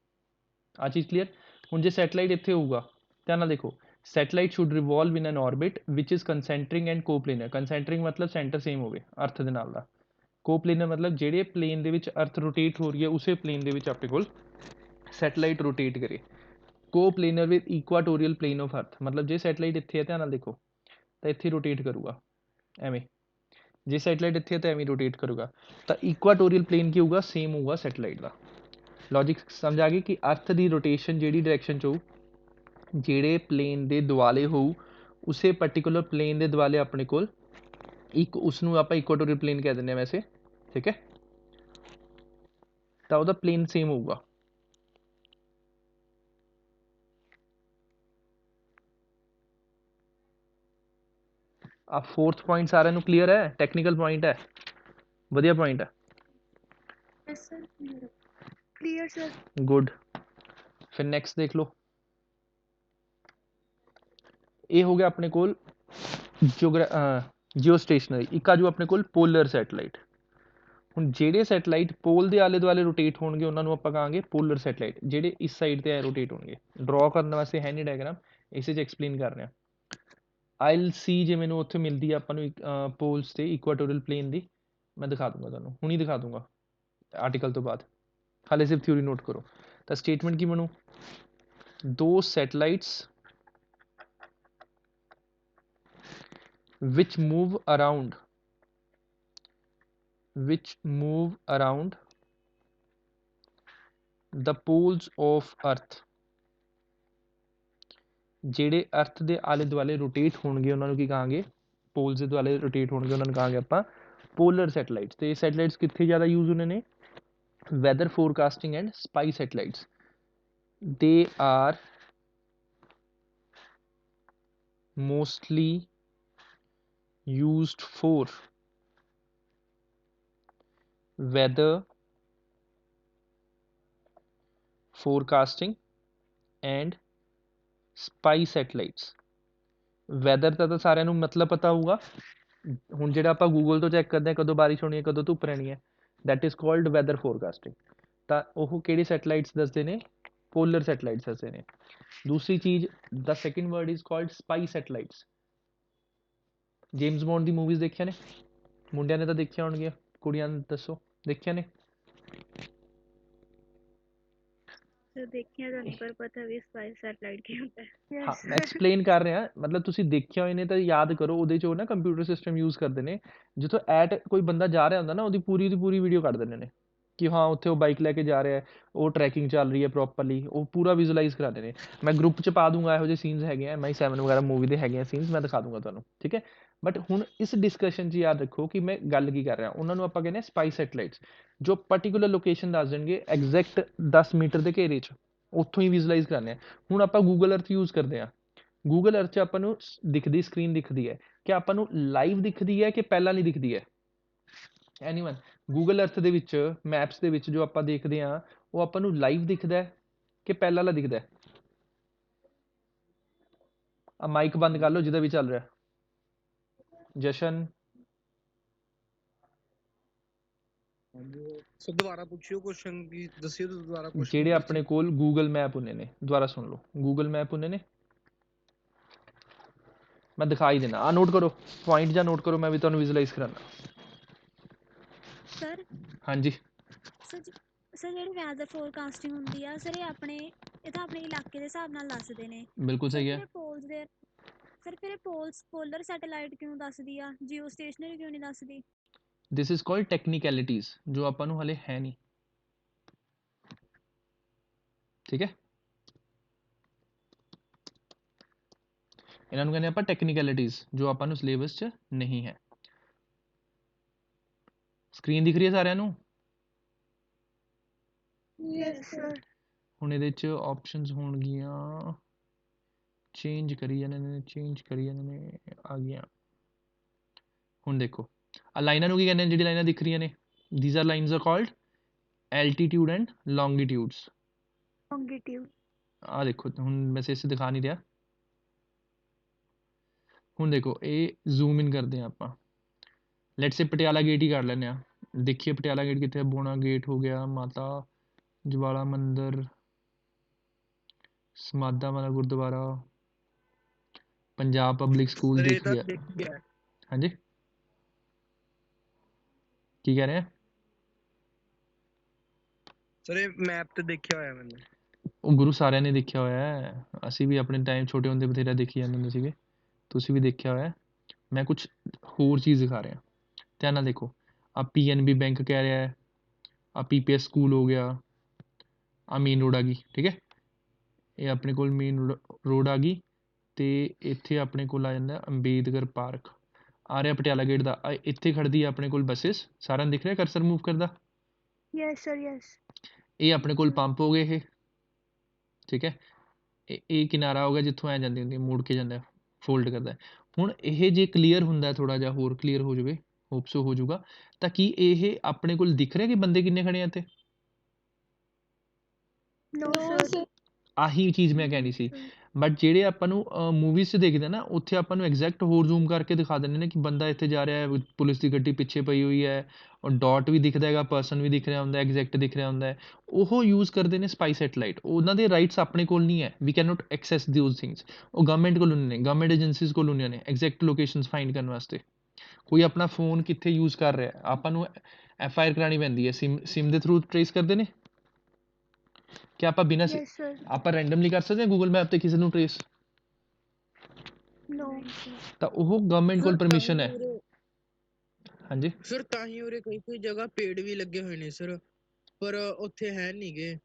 ਆ ਚੀਜ਼ ਕਲੀਅਰ? ਹੁਣ ਜੇ ਸੈਟਲਾਈਟ ਇੱਥੇ ਹੋਊਗਾ, ਧਿਆਨ ਨਾਲ ਦੇਖੋ, satellite should revolve in an orbit ਵਿਚ is concentric and coplanar. Concentric ਮਤਲਬ ਸੈਂਟਰ ਸੇਮ ਹੋਵੇ ਅਰਥ ਦੇ ਨਾਲ ਦਾ, ਕੋਪਲੇਨਰ ਮਤਲਬ ਜਿਹੜੇ ਪਲੇਨ ਦੇ ਵਿੱਚ ਅਰਥ ਰੋਟੇਟ ਹੋ ਰਹੀ ਹੈ ਉਸੇ ਪਲੇਨ ਦੇ ਵਿੱਚ ਆਪਣੇ ਕੋਲ ਸੈਟਲਾਈਟ ਰੋਟੇਟ ਕਰੇ। ਕੋਪਲੇਨਰ ਵਿਦ ਇਕੁਆਟੋਰੀਅਲ ਪਲੇਨ ਆਫ ਅਰਥ, ਮਤਲਬ ਜੇ ਸੈਟਲਾਈਟ ਇੱਥੇ ਹੈ ਧਿਆਨ ਨਾਲ ਦੇਖੋ ਤਾਂ ਇੱਥੇ ਰੋਟੇਟ ਕਰੂਗਾ ਐਵੇਂ, ਜੇ ਸੈਟਲਾਈਟ ਇੱਥੇ ਹੈ ਤਾਂ ਐਵੇਂ ਰੋਟੇਟ ਕਰੂਗਾ, ਤਾਂ ਇਕੁਆਟੋਰੀਅਲ ਪਲੇਨ ਕੀ ਹੋਊਗਾ? ਸੇਮ ਹੋਊਗਾ ਸੈਟਲਾਈਟ ਦਾ। ਲੌਜਿਕ ਸਮਝ ਆ ਗਈ ਕਿ ਅਰਥ ਦੀ ਰੋਟੇਸ਼ਨ ਜਿਹੜੀ ਡਾਇਰੈਕਸ਼ਨ 'ਚ ਹੋਊ, ਜਿਹੜੇ ਪਲੇਨ ਦੇ ਦੁਆਲੇ ਹੋਊ ਉਸੇ ਪਰਟੀਕੂਲਰ ਪਲੇਨ ਦੇ ਦੁਆਲੇ ਆਪਣੇ ਕੋਲ ਇੱਕ, ਉਸ ਨੂੰ ਆਪਾਂ ਇਕੁਆਟੋਰੀਅਲ ਪਲੇਨ ਕਹਿ ਦਿੰਦੇ ਹਾਂ ਵੈਸੇ, ਠੀਕ ਹੈ, ਤਾਂ ਉਹਦਾ ਪਲੇਨ ਸੇਮ ਹੋਊਗਾ। ਆ 4th ਪੁਆਇੰਟ ਸਾਰਿਆਂ ਨੂੰ ਕਲੀਅਰ ਹੈ? ਟੈਕਨੀਕਲ ਪੁਆਇੰਟ ਹੈ, ਵਧੀਆ ਪੁਆਇੰਟ ਹੈ, yes sir clear sir good. ਫਿਰ ਨੈਕਸਟ ਦੇਖ ਲਓ, ਇਹ ਹੋ ਗਿਆ ਆਪਣੇ ਕੋਲ ਜਿਓ ਸਟੇਸ਼ਨਰੀ। ਇੱਕ ਆ ਜੂ ਆਪਣੇ ਕੋਲ ਪੋਲਰ ਸੈਟਲਾਈਟ। ਹੁਣ ਜਿਹੜੇ ਸੈਟਲਾਈਟ ਪੋਲ ਦੇ ਆਲੇ ਦੁਆਲੇ ਰੋਟੇਟ ਹੋਣਗੇ ਉਹਨਾਂ ਨੂੰ ਆਪਾਂ ਕਹਾਂਗੇ ਪੋਲਰ ਸੈਟਲਾਈਟ, ਜਿਹੜੇ ਇਸ ਸਾਈਡ 'ਤੇ ਰੋਟੇਟ ਹੋਣਗੇ। ਡਰਾਅ ਕਰਨ ਵਾਸਤੇ ਹੈ ਨਹੀਂ ਡਾਇਗਰਾਮ, ਇਸੇ 'ਚ ਐਕਸਪਲੇਨ ਕਰ ਰਹੇ ਹਾਂ। ਆਈਲ ਸੀ ਜੇ ਮੈਨੂੰ ਉੱਥੇ ਮਿਲਦੀ ਆ ਆਪਾਂ ਨੂੰ ਪੋਲਸ 'ਤੇ ਇਕੁਆਟੋਰੀਅਲ ਪਲੇਨ ਦੀ, ਮੈਂ ਦਿਖਾ ਦੂੰਗਾ ਤੁਹਾਨੂੰ, ਹੁਣੀ ਦਿਖਾ ਦੂੰਗਾ ਆਰਟੀਕਲ ਤੋਂ ਬਾਅਦ, ਹਾਲੇ ਸਿਰਫ ਥਿਊਰੀ ਨੋਟ ਕਰੋ। ਤਾਂ ਸਟੇਟਮੈਂਟ ਕੀ ਬਣੂ? 2 ਸੈਟਲਾਈਟਸ which move around the poles of earth, ਜਿਹੜੇ ਅਰਥ ਦੇ ਆਲੇ ਦੁਆਲੇ ਰੋਟੇਟ ਹੋਣਗੇ ਉਹਨਾਂ ਨੂੰ ਕੀ ਕਹਾਂਗੇ? ਪੋਲਸ ਦੇ ਦੁਆਲੇ ਰੋਟੇਟ ਹੋਣਗੇ ਉਹਨਾਂ ਨੂੰ ਕਹਾਂਗੇ ਆਪਾਂ ਪੋਲਰ ਸੈਟਲਾਈਟਸ। ਤੇ ਇਹ ਸੈਟਲਾਈਟਸ ਕਿੱਥੇ ਜ਼ਿਆਦਾ ਯੂਜ਼ ਹੁੰਦੇ ਨੇ? Weather forecasting and spy satellites. They are mostly used for weather forecasting and spy satellites। Weather ਦਾ ਤਾਂ ਸਾਰਿਆਂ ਨੂੰ ਮਤਲਬ ਪਤਾ ਹੋਊਗਾ, ਹੁਣ ਜਿਹੜਾ ਆਪਾਂ ਗੂਗਲ ਤੋਂ ਚੈੱਕ ਕਰਦੇ ਹਾਂ ਕਦੋਂ ਬਾਰਿਸ਼ ਹੋਣੀ ਹੈ ਕਦੋਂ ਧੁੱਪ ਰਹਿਣੀ ਹੈ, that is called weather forecasting. ਤਾਂ ਉਹ ਕਿਹੜੀ ਸੈਟਲਾਈਟਸ ਦੱਸਦੇ ਨੇ? ਪੋਲਰ ਸੈਟਲਾਈਟਸ ਦੱਸਦੇ ਨੇ। ਦੂਸਰੀ ਚੀਜ਼, the second word is called spy satellites. James Bond ਦੀ ਮੂਵੀਜ਼ ਦੇਖੀਆਂ ਨੇ? ਮੁੰਡਿਆਂ ਨੇ ਤਾਂ ਦੇਖੀਆਂ ਹੋਣਗੀਆਂ, ਕੁੜੀਆਂ ਨੂੰ ਦੱਸੋ ਦੇਖੀਆਂ ਨੇ? ਸਰ ਦੇਖਿਆ ਤਾਂ ਨਹੀਂ ਪਰ ਪਤਾ ਵੀ ਸਪਾਈ ਸੈਟਲਾਈਟ ਕੀ ਹੁੰਦਾ ਹੈ। ਹਾਂ ਯੈਸ ਮੈਂ ਐਕਸਪਲੇਨ ਕਰ ਰਿਹਾ, ਮਤਲਬ ਤੁਸੀਂ ਦੇਖਿਆ ਹੋਏ ਨੇ ਤਾਂ ਯਾਦ ਕਰੋ, ਉਹਦੇ 'ਚ ਉਹ ਨਾ ਕੰਪਿਊਟਰ ਸਿਸਟਮ ਯੂਜ਼ ਕਰਦੇ ਨੇ, ਜਿੱਥੋਂ ਐਟ ਕੋਈ ਬੰਦਾ ਜਾ ਰਿਹਾ ਹੁੰਦਾ ਨਾ ਉਹਦੀ ਦੀ ਪੂਰੀ ਵੀਡੀਓ ਕੱਢ ਦਿੰਦੇ ਨੇ ਕਿ ਹਾਂ ਉੱਥੇ ਉਹ ਬਾਈਕ ਲੈ ਕੇ ਜਾ ਰਿਹਾ ਹੈ, ਉਹ ਟਰੈਕਿੰਗ ਚੱਲ ਰਹੀ ਹੈ ਪ੍ਰੋਪਰਲੀ, ਉਹ ਪੂਰਾ ਵਿਜ਼ੂਅਲਾਈਜ਼ ਕਰਾਉਂਦੇ ਨੇ। ਮੈਂ ਗਰੁੱਪ 'ਚ ਪਾ ਦੂੰਗਾ, ਇਹੋ ਜਿਹੇ ਸੀਨਸ ਹੈਗੇ ਆ, MI7 ਵਗੈਰਾ ਮੂਵੀ ਦੇ ਹੈਗੇ ਆ ਸੀਨਸ, ਮੈਂ ਦਿਖਾ ਦੂੰਗਾ ਤੁਹਾਨੂੰ, ਠੀਕ ਹੈ। ਬਟ ਹੁਣ ਇਸ ਡਿਸਕਸ਼ਨ 'ਚ ਯਾਦ ਰੱਖੋ ਕਿ ਮੈਂ ਗੱਲ ਕੀ ਕਰ ਰਿਹਾ, ਉਹਨਾਂ ਨੂੰ ਆਪਾਂ ਕਹਿੰਦੇ ਹਾਂ ਸਪਾਈ ਸੈਟਲਾਈਟਸ, ਜੋ ਪਰਟੀਕੂਲਰ ਲੋਕੇਸ਼ਨ ਦੱਸ ਦੇਣਗੇ ਐਗਜ਼ੈਕਟ 10 ਮੀਟਰ ਦੇ ਘੇਰੇ 'ਚ, ਉੱਥੋਂ ਹੀ ਵਿਜ਼ੂਅਲਾਈਜ਼ ਕਰਾਉਂਦੇ ਆ। ਹੁਣ ਆਪਾਂ ਗੂਗਲ ਅਰਥ ਯੂਜ਼ ਕਰਦੇ ਹਾਂ, ਗੂਗਲ ਅਰਥ 'ਚ ਆਪਾਂ ਨੂੰ ਦਿਖਦੀ ਸਕਰੀਨ ਦਿਖਦੀ ਹੈ, ਕਿ ਆਪਾਂ ਨੂੰ ਲਾਈਵ ਦਿਖਦੀ ਹੈ ਕਿ ਪਹਿਲਾਂ ਨਹੀਂ ਦਿਖਦੀ ਹੈ? ਐਨੀਵਨ? ਗੂਗਲ ਅਰਥ ਦੇ ਵਿੱਚ, ਮੈਪਸ ਦੇ ਵਿੱਚ ਜੋ ਆਪਾਂ ਦੇਖਦੇ ਹਾਂ ਉਹ ਆਪਾਂ ਨੂੰ ਲਾਈਵ ਦਿਖਦਾ ਹੈ ਕਿ ਪਹਿਲਾਂ ਵਾਲਾ ਦਿਖਦਾ ਹੈ? ਆ ਮਾਈਕ ਬੰਦ ਕਰ ਲਓ ਜਿਹਦਾ ਵੀ ਚੱਲ ਰਿਹਾ। ਜਸ਼ਨ, ਸਰ ਦੁਬਾਰਾ ਪੁੱਛਿਓ ਕੁਐਸਚਨ, ਕੀ ਦੱਸਿਓ ਤੁਸੀਂ ਦੁਬਾਰਾ ਕੁਐਸਚਨ? ਜਿਹੜੇ ਆਪਣੇ ਕੋਲ ਗੂਗਲ ਮੈਪ ਹੁੰਦੇ ਨੇ, ਦੁਬਾਰਾ ਸੁਣ ਲਓ, ਗੂਗਲ ਮੈਪ ਹੁੰਦੇ ਨੇ, ਮੈਂ ਦਿਖਾ ਹੀ ਦੇਣਾ, ਆ ਨੋਟ ਕਰੋ, ਪੁਆਇੰਟ ਜਾਂ ਨੋਟ ਕਰੋ, ਮੈਂ ਵੀ ਤੁਹਾਨੂੰ ਵਿਜ਼ੂਅਲਾਈਜ਼ ਕਰਾਉਣਾ। ਸਰ ਹਾਂਜੀ ਸਰ ਜਿਹੜੀ ਵੈਦਰ ਫੋਰਕਾਸਟਿੰਗ ਹੁੰਦੀ ਆ ਸਰ, ਇਹ ਤਾਂ ਆਪਣੇ ਇਲਾਕੇ ਦੇ ਹਿਸਾਬ ਨਾਲ ਦੱਸਦੇ ਨੇ। ਬਿਲਕੁਲ ਸਰ ਸਹੀ ਫਿਰ ਹੈ। ਇਹ ਪੋਲਸ ਦੇ ਸਰ ਫਿਰ ਇਹ ਪੋਲਰ ਸੈਟੇਲਾਈਟ ਕਿਉਂ ਦੱਸਦੀ ਆ, ਜੀਓ ਸਟੇਸ਼ਨਰੀ ਕਿਉਂ ਨਹੀਂ ਦੱਸਦੀ? ਦਿਸ ਇਜ਼ ਕਾਲਡ ਟੈਕਨੀਕੈਲਿਟੀਜ਼, ਜੋ ਆਪਾਂ ਨੂੰ ਹਲੇ ਹੈ ਨਹੀਂ, ਠੀਕ ਹੈ। ਇਹਨਾਂ ਨੂੰ ਕਹਿੰਦੇ ਆਪਾਂ ਟੈਕਨੀਕੈਲਿਟੀਜ਼, ਜੋ ਆਪਾਂ ਨੂੰ ਸਿਲੇਬਸ 'ਚ ਨਹੀਂ ਹੈ। ਸਕਰੀਨ ਦਿਖ ਰਹੀ ਹੈ ਸਾਰਿਆਂ ਨੂੰ? Yes sir. ਹੁਣ ਇਹਦੇ 'ਚ ਆਪਸ਼ਨਸ ਹੋਣਗੀਆਂ, ਚੇਂਜ ਕਰੀ ਜਾਂਦੇ ਨੇ, ਚੇਂਜ ਕਰੀ ਜਾਂਦੇ ਨੇ, ਆ ਗਈਆਂ। ਹੁਣ ਦੇਖੋ ਆ ਲਾਈਨਾਂ ਨੂੰ ਕੀ ਕਹਿੰਦੇ ਨੇ, ਜਿਹੜੀ ਲਾਈਨਾਂ ਦਿਖ ਰਹੀਆਂ ਨੇ, these are lines are called altitude and longitudes. Longitude. ਆ ਦੇਖੋ, ਹੁਣ ਵੈਸੇ ਇਸੇ ਦਿਖਾ ਨਹੀਂ ਰਿਹਾ। ਹੁਣ ਦੇਖੋ ਇਹ ਜ਼ੂਮ ਇਨ ਕਰਦੇ ਹਾਂ ਆਪਾਂ, ਲੈਟਸ ਸੇ ਪਟਿਆਲਾ ਗੇਟ ਹੀ ਕਰ ਲੈਂਦੇ ਹਾਂ। ਦੇਖੀਏ ਪਟਿਆਲਾ ਗੇਟ ਕਿੱਥੇ ਹੈ? ਬੋਣਾ ਗੇਟ ਹੋ ਗਿਆ, ਮਾਤਾ ਜਵਾਲਾ ਮੰਦਿਰ, ਸਮਾਦਾ ਵਾਲਾ Gurdwara, Punjab public school sir ਇਹ ਦਿਖ ਤਾਂ ਗਿਆ। ਦੇਖਿਆ ਹਾਂਜੀ ਕੀ ਕਹਿ ਰਹੇ ਆ? ਸਰ, ਇਹ ਮੈਪ ਤੇ ਦੇਖਿਆ ਹੋਇਆ ਮੈंने। ਉਹ ਗੁਰੂ ਸਾਰਿਆਂ ਨੇ ਦੇਖਿਆ ਹੋਇਆ ਹੈ, ਅਸੀਂ ਵੀ ਆਪਣੇ ਟਾਈਮ ਛੋਟੇ ਹੁੰਦੇ ਬਥੇਰਾ ਦੇਖੀ ਜਾਂਦੇ ਹੁੰਦੇ ਸੀਗੇ, ਤੁਸੀਂ ਵੀ ਦੇਖਿਆ ਹੋਇਆ। ਮੈਂ ਕੁਝ ਹੋਰ ਚੀਜ਼ ਦਿਖਾ ਰਿਹਾ, ਧਿਆਨ ਨਾਲ ਦੇਖੋ। ਆ PNB ਬੈਂਕ ਕਹਿ ਰਿਹਾ ਹੈ, ਆ PPS ਸਕੂਲ ਹੋ ਗਿਆ, ਆ ਮੇਨ ਰੋਡ ਆ ਗਈ, ਠੀਕ ਹੈ। ਇਹ ਆਪਣੇ ਕੋਲ ਮੇਨ ਰੋਡ ਆ ਗਈ, ਤੇ ਇੱਥੇ ਆਪਣੇ ਕੋਲ ਆ ਜਾਂਦਾ ਅੰਬੇਦਕਰ ਪਾਰਕ, ਆ ਰਿਹਾ ਪਟਿਆਲਾ ਗੇਟ ਦਾ। ਇੱਥੇ ਖੜਦੀ ਹੈ ਆਪਣੇ ਕੋਲ ਬੱਸਿਸ, ਸਾਰਿਆਂ ਨੂੰ ਦਿਖ ਰਿਹਾ ਕਰਸਰ ਮੂਵ ਕਰਦਾ? Yes sir yes. ਇਹ ਆਪਣੇ ਕੋਲ ਪੰਪ ਹੋ ਗਏ ਇਹ, ਠੀਕ ਹੈ। ਇਹ ਕਿਨਾਰਾ ਹੋ ਗਿਆ ਜਿੱਥੋਂ ਐ ਜਾਂਦੀ ਹੁੰਦੀ, ਮੁੜ ਕੇ ਜਾਂਦਾ, ਫੋਲਡ ਕਰਦਾ। ਹੁਣ ਇਹ ਜੇ ਕਲੀਅਰ ਹੁੰਦਾ, ਥੋੜਾ ਜਿਹਾ ਹੋਰ ਕਲੀਅਰ ਹੋ ਜਾਵੇ, ਹੋਪ ਸੋ ਹੋ ਜਾਊਗਾ, ਤਾਂ ਕੀ ਇਹ ਆਪਣੇ ਕੋਲ ਦਿਖ ਰਿਹਾ ਕਿ ਬੰਦੇ ਕਿੰਨੇ ਖੜੇ ਆ ਇੱਥੇ? No sir. ਆਹੀ ਚੀਜ਼ ਮੈਂ ਕਹਿਣੀ ਸੀ। ਬਟ ਜਿਹੜੇ ਆਪਾਂ ਨੂੰ ਮੂਵੀਜ਼ 'ਚ ਦੇਖਦੇ ਨਾ, ਉੱਥੇ ਆਪਾਂ ਨੂੰ ਐਗਜ਼ੈਕਟ ਹੋਰ ਜ਼ੂਮ ਕਰਕੇ ਦਿਖਾ ਦਿੰਦੇ ਨੇ ਕਿ ਬੰਦਾ ਇੱਥੇ ਜਾ ਰਿਹਾ ਹੈ, ਪੁਲਿਸ ਦੀ ਗੱਡੀ ਪਿੱਛੇ ਪਈ ਹੋਈ ਹੈ, ਔਰ ਡਾਟ ਵੀ ਦਿਖਦਾ ਹੈਗਾ, ਪਰਸਨ ਵੀ ਦਿਖ ਰਿਹਾ ਹੁੰਦਾ, ਐਗਜ਼ੈਕਟ ਦਿਖ ਰਿਹਾ ਹੁੰਦਾ ਹੈ। ਉਹ ਯੂਜ਼ ਕਰਦੇ ਨੇ ਸਪਾਈ ਸੈਟਲਾਈਟ, ਉਹਨਾਂ ਦੇ ਰਾਈਟਸ ਆਪਣੇ ਕੋਲ ਨਹੀਂ ਹੈ, we can not access those things. ਉਹ ਗਵਰਨਮੈਂਟ ਕੋਲ ਹੁੰਦੇ ਨੇ, ਗਵਰਨਮੈਂਟ ਏਜੰਸੀਜ਼ ਕੋਲ ਹੁੰਦੀਆਂ ਨੇ, ਐਗਜ਼ੈਕਟ ਲੋਕੇਸ਼ਨਸ ਫਾਈਂਡ ਕਰਨ ਵਾਸਤੇ। ਕੋਈ ਆਪਣਾ ਫੋਨ ਕਿੱਥੇ ਯੂਜ਼ ਕਰ ਰਿਹਾ, ਆਪਾਂ ਨੂੰ FIR ਕਰਾਉਣੀ ਪੈਂਦੀ ਹੈ, ਸਿਮ ਦੇ ਥਰੂ ਟਰੇਸ ਕਰਦੇ ਨੇ ਕਿ ਆਪਾਂ ਬਿਨਾਂ ਯੈਸ ਸਰ। ਆਪਾਂ ਰੈਂਡਮਲੀ ਕਰ ਸਕਦੇ ਹਾਂ ਗੂਗਲ ਮੈਪ ਤੇ ਕਿਸੇ ਨੂੰ ਟਰੇਸ? ਨੋ। ਤਾਂ ਉਹ ਗਵਰਨਮੈਂਟ ਕੋਲ ਪਰਮਿਸ਼ਨ ਹੈ। ਹਾਂਜੀ ਸਰ ਤਾਂ ਹੀ ਉਰੇ ਕੋਈ ਜਗ੍ਹਾ ਪੇੜ ਵੀ ਲੱਗੇ ਹੋਏ ਨੇ ਸਰ, ਪਰ ਉੱਥੇ ਹੈ ਨਹੀਂਗੇ।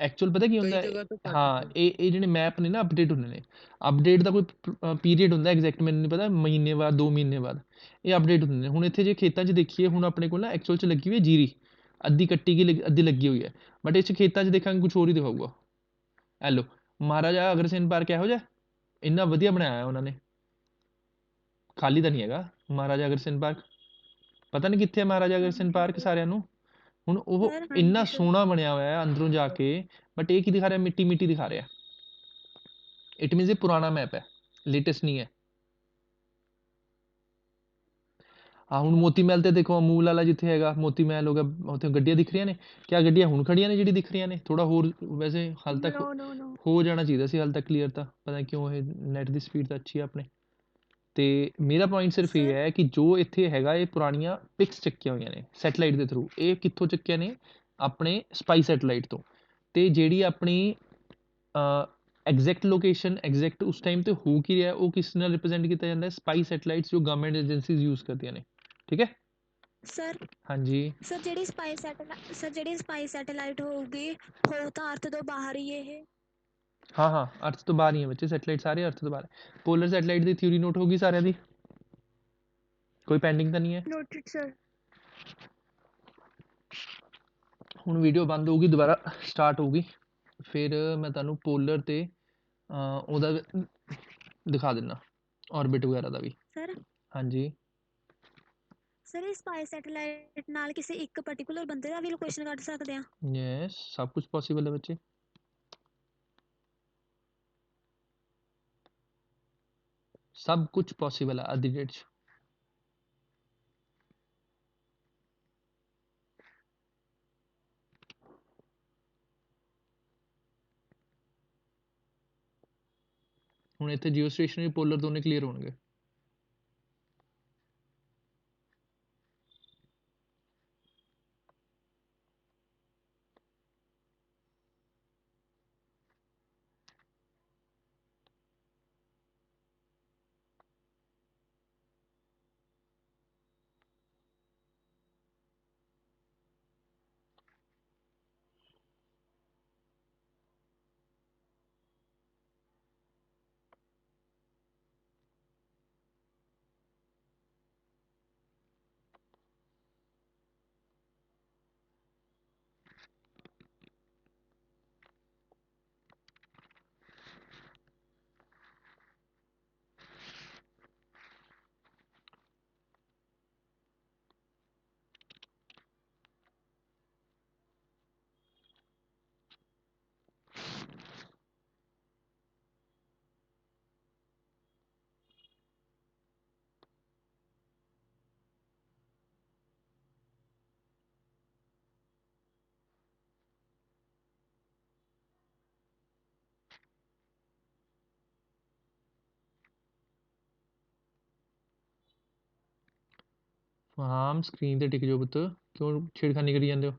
ਐਕਚੁਅਲ ਪਤਾ ਕੀ ਹੁੰਦਾ ਕਈ ਹੈ? ਜਗ੍ਹਾ ਤੋਂ ਕੱਟ ਹਾਂ, ਇਹ ਜਿਹੜੇ ਮੈਪ ਨੇ ਨਾ ਅਪਡੇਟ ਹੁੰਦੇ ਨੇ, ਅਪਡੇਟ ਦਾ ਕੋਈ ਪੀਰੀਅਡ ਹੁੰਦਾ ਐਗਜ਼ੈਕਟ, ਮੈਨੂੰ ਨਹੀਂ ਪਤਾ, ਮਹੀਨੇ ਬਾਅਦ 2 ਮਹੀਨੇ ਬਾਅਦ ਇਹ ਅਪਡੇਟ ਹੁੰਦੇ ਨੇ। ਹੁਣ ਇੱਥੇ ਜੇ ਖੇਤਾਂ 'ਚ ਦੇਖੀਏ, ਹੁਣ ਆਪਣੇ ਕੋਲ ਨਾ ਐਕਚੁਅਲ 'ਚ ਲੱਗੀ ਹੋਈ ਹੈ ਜੀਰੀ, ਅੱਧੀ ਕੱਟੀ ਗਈ, ਅੱਧੀ ਲੱਗੀ ਹੋਈ ਹੈ, ਬਟ ਇਹ 'ਚ ਖੇਤਾਂ 'ਚ ਦੇਖਾਂਗੇ ਕੁਝ ਹੋਰ ਹੀ ਦਿਖਾਊਗਾ। ਹੈਲੋ, ਮਹਾਰਾਜਾ ਅਗਰਸੈਨ ਪਾਰਕ ਇਹੋ ਜਿਹਾ ਇੰਨਾ ਵਧੀਆ ਬਣਾਇਆ ਹੈ ਉਹਨਾਂ ਨੇ, ਖਾਲੀ ਤਾਂ ਨਹੀਂ ਹੈਗਾ ਮਹਾਰਾਜਾ ਅਗਰਸੈਨ ਪਾਰਕ। ਪਤਾ ਨਹੀਂ ਕਿੱਥੇ ਹੈ ਮਹਾਰਾਜਾ ਅਗਰਸੈਨ ਪਾਰਕ ਸਾਰਿਆਂ ਨੂੰ। ਹੁਣ ਉਹ ਸਰ ਇੰਨਾ ਸੋਹਣਾ ਬਣਿਆ ਹੋਇਆ ਹੈ ਅੰਦਰੋਂ ਜਾ ਕੇ, ਬਟ ਇਹ ਕੀ ਦਿਖਾ ਰਿਹਾ? ਮਿੱਟੀ ਮਿੱਟੀ ਦਿਖਾ ਰਿਹਾ। ਇਟ ਮੀਨਸ ਇਹ ਪੁਰਾਣਾ ਮੈਪ ਹੈ, ਲੇਟੈਸਟ ਨਹੀਂ ਹੈ। ਹਾਂ, ਹੁਣ ਮੋਤੀ ਮਹਿਲ ਤੇ ਦੇਖੋ, ਅਮੂਲ ਵਾਲਾ ਜਿੱਥੇ ਹੈਗਾ ਮੋਤੀ ਮਹਿਲ ਹੋ ਗਿਆ, ਉੱਥੇ ਗੱਡੀਆਂ ਦਿਖ ਰਹੀਆਂ ਨੇ। ਕਿਆ ਗੱਡੀਆਂ ਹੁਣ ਖੜੀਆਂ ਨੇ ਜਿਹੜੀ ਦਿਖ ਰਹੀਆਂ ਨੇ? ਥੋੜਾ ਹੋਰ ਵੈਸੇ ਹਾਲ ਤੱਕ ਨੋ ਨੋ ਨੋ। ਹੋ ਜਾਣਾ ਚਾਹੀਦਾ ਸੀ ਹਾਲ ਤੱਕ ਕਲੀਅਰ, ਤਾਂ ਪਤਾ ਨਹੀਂ ਕਿਉਂ ਇਹ ਨੈਟ ਦੀ ਸਪੀਡ ਤਾਂ ਅੱਛੀ ਹੈ ਆਪਣੇ। ਤੇ ਮੇਰਾ ਪੁਆਇੰਟ ਸਿਰਫ ਇਹ Sir, ਹੈ ਕਿ ਜੋ ਇੱਥੇ ਹੈਗਾ ਇਹ ਪੁਰਾਣੀਆਂ ਪਿਕਸ ਚੱਕੀਆਂ ਹੋਈਆਂ ਨੇ ਸੈਟਲਾਈਟ ਦੇ ਥਰੂ। ਇਹ ਕਿੱਥੋਂ ਚੱਕੀਆਂ ਨੇ? ਆਪਣੇ ਸਪਾਈ ਸੈਟਲਾਈਟ ਤੋਂ। ਤੇ ਜਿਹੜੀ ਆਪਣੀ ਐਗਜ਼ੈਕਟ ਲੋਕੇਸ਼ਨ ਐਗਜ਼ੈਕਟ ਉਸ ਟਾਈਮ ਤੇ ਹੋ ਕੀ ਰਿਹਾ ਉਹ ਕਿਸ ਨਾਲ ਰਿਪਰੈਜ਼ੈਂਟ ਕੀਤਾ ਜਾਂਦਾ ਹੈ? ਸਪਾਈ ਸੈਟਲਾਈਟਸ ਜੋ ਗਵਰਨਮੈਂਟ ਏਜੰਸੀਜ਼ ਯੂਜ਼ ਕਰਦੀਆਂ ਨੇ। ਠੀਕ ਹੈ। sir, ਹਾਂਜੀ ਜਿਹੜੀ ਸਪਾਈ ਸੈਟੇਲਾਈਟ ਹੋਊਗੀ ਹੋ ਤਾਂ ਅਰਥ ਤੋਂ ਬਾਹਰ ਹੀ ਇਹ। ਹਾਂ ਹਾਂ, ਅਰਥ ਤੋਂ ਬਾਹਰ ਹੀ ਹੈ ਬੱਚੇ, ਸੈਟਲਾਈਟ ਸਾਰੇ ਅਰਥ ਤੋਂ ਬਾਹਰ। ਪੋਲਰ ਸੈਟਲਾਈਟ ਦੀ ਥਿਊਰੀ ਨੋਟ ਹੋ ਗਈ ਸਾਰਿਆਂ ਦੀ? ਕੋਈ ਪੈਂਡਿੰਗ ਤਾਂ ਨਹੀਂ ਹੈ? Noted sir. ਹੁਣ ਵੀਡੀਓ ਬੰਦ ਹੋਊਗੀ ਦੁਬਾਰਾ ਸਟਾਰਟ ਹੋਊਗੀ, ਫਿਰ ਮੈਂ ਤੁਹਾਨੂੰ ਪੋਲਰ ਤੇ ਉਹਦਾ ਦਿਖਾ ਦਿੰਦਾ ਆਰਬਿਟ ਵਗੈਰਾ ਦਾ ਵੀ। ਸਰ ਹਾਂਜੀ ਸਰ ਇਹ ਸਪਾਈ ਸੈਟੇਲਾਈਟ ਨਾਲ ਕਿਸੇ ਇੱਕ ਪਾਰਟਿਕੂਲਰ ਬੰਦੇ ਦਾ ਵੀ ਲੋਕੇਸ਼ਨ ਕੱਢ ਸਕਦੇ ਆ? ਯੈਸ, ਸਭ ਕੁਝ ਪੋਸੀਬਲ ਹੈ ਬੱਚੇ। ਸਭ ਕੁਝ ਪੋਸੀਬਲ ਹੈ ਅੱਜ ਦੀ ਡੇਟ 'ਚ। ਹੁਣ ਇੱਥੇ ਜੀਓ ਸਟੇਸ਼ਨਰੀ ਪੋਲਰ ਦੋਨੇ ਕਲੀਅਰ ਹੋਣਗੇ। ਹਾਂ ਸਕਰੀਨ ਤੇ ਟਿਕ ਜਾਓ ਪੁੱਤ, ਕਿਉਂ ਛੇੜਖਾਨੀ ਕਰੀ ਜਾਂਦੇ ਹੋ?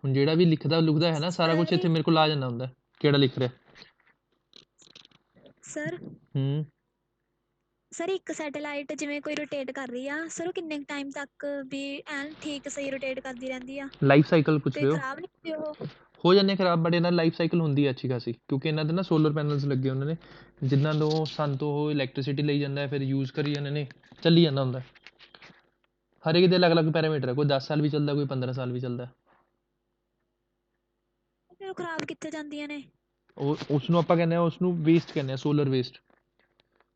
ਹੁਣ ਜਿਹੜਾ ਵੀ ਲਿਖਦਾ ਲੁਖਦਾ ਹੈ ਨਾ ਸਾਰਾ ਕੁਝ ਇੱਥੇ ਮੇਰੇ ਕੋਲ ਆ ਜਾਂਦਾ ਹੁੰਦਾ ਕਿਹੜਾ ਲਿਖ ਰਿਹਾ। ਸਰ ਸਰ ਇੱਕ ਸੈਟੇਲਾਈਟ ਜਿਵੇਂ ਕੋਈ ਰੋਟੇਟ ਕਰ ਰਹੀ ਆ ਸਰ ਉਹ ਕਿੰਨੇ ਟਾਈਮ ਤੱਕ ਵੀ ਐਨ ਠੀਕ ਸਹੀ ਰੋਟੇਟ ਕਰਦੀ ਰਹਿੰਦੀ ਆ? ਲਾਈਫ ਸਾਈਕਲ ਪੁੱਛ ਤੇ ਰਹੇ ਹੋ? ਖਰਾਬ ਨਹੀਂ ਹੁੰਦੀ ਉਹ? ਹੋ ਜਾਂਦੇ ਖਰਾਬ, ਬਟ ਇਹਨਾਂ ਲਾਈਫ ਸਾਈਕਲ ਹੁੰਦੀ ਹੈ ਅੱਛੀ ਖਾਸੀ, ਕਿਉਂਕਿ ਇਹਨਾਂ ਦੇ ਨਾ ਸੋਲਰ ਪੈਨਲਸ ਲੱਗੇ ਹੁੰਦੇ ਨੇ ਜਿਨ੍ਹਾਂ ਤੋਂ ਸਨ ਤੋਂ ਉਹ ਇਲੈਕਟ੍ਰਿਸਿਟੀ ਲਈ ਜਾਂਦਾ ਹੈ, ਫਿਰ ਯੂਜ਼ ਕਰੀ ਜਾਂਦੇ ਨੇ, ਚੱਲੀ ਜਾਂਦਾ ਹੁੰਦਾ। ਹਰ ਇੱਕ ਦੇ ਅਲੱਗ ਅਲੱਗ ਪੈਰਾਮੀਟਰ ਹੈ, ਕੋਈ 10 ਸਾਲ ਵੀ ਚੱਲਦਾ, ਕੋਈ 15 ਸਾਲ ਵੀ ਚੱਲਦਾ। ਫਿਰ ਉਹ ਖਰਾਬ ਕਿੱਥੇ ਜਾਂਦੀਆਂ ਨੇ? ਉਹ ਉਸ ਨੂੰ ਆਪਾਂ ਕਹਿੰਦੇ ਹਾਂ, ਉਸ ਨੂੰ ਵੇਸਟ ਕਹਿੰਦੇ ਆ, ਸੋਲਰ ਵੇਸਟ।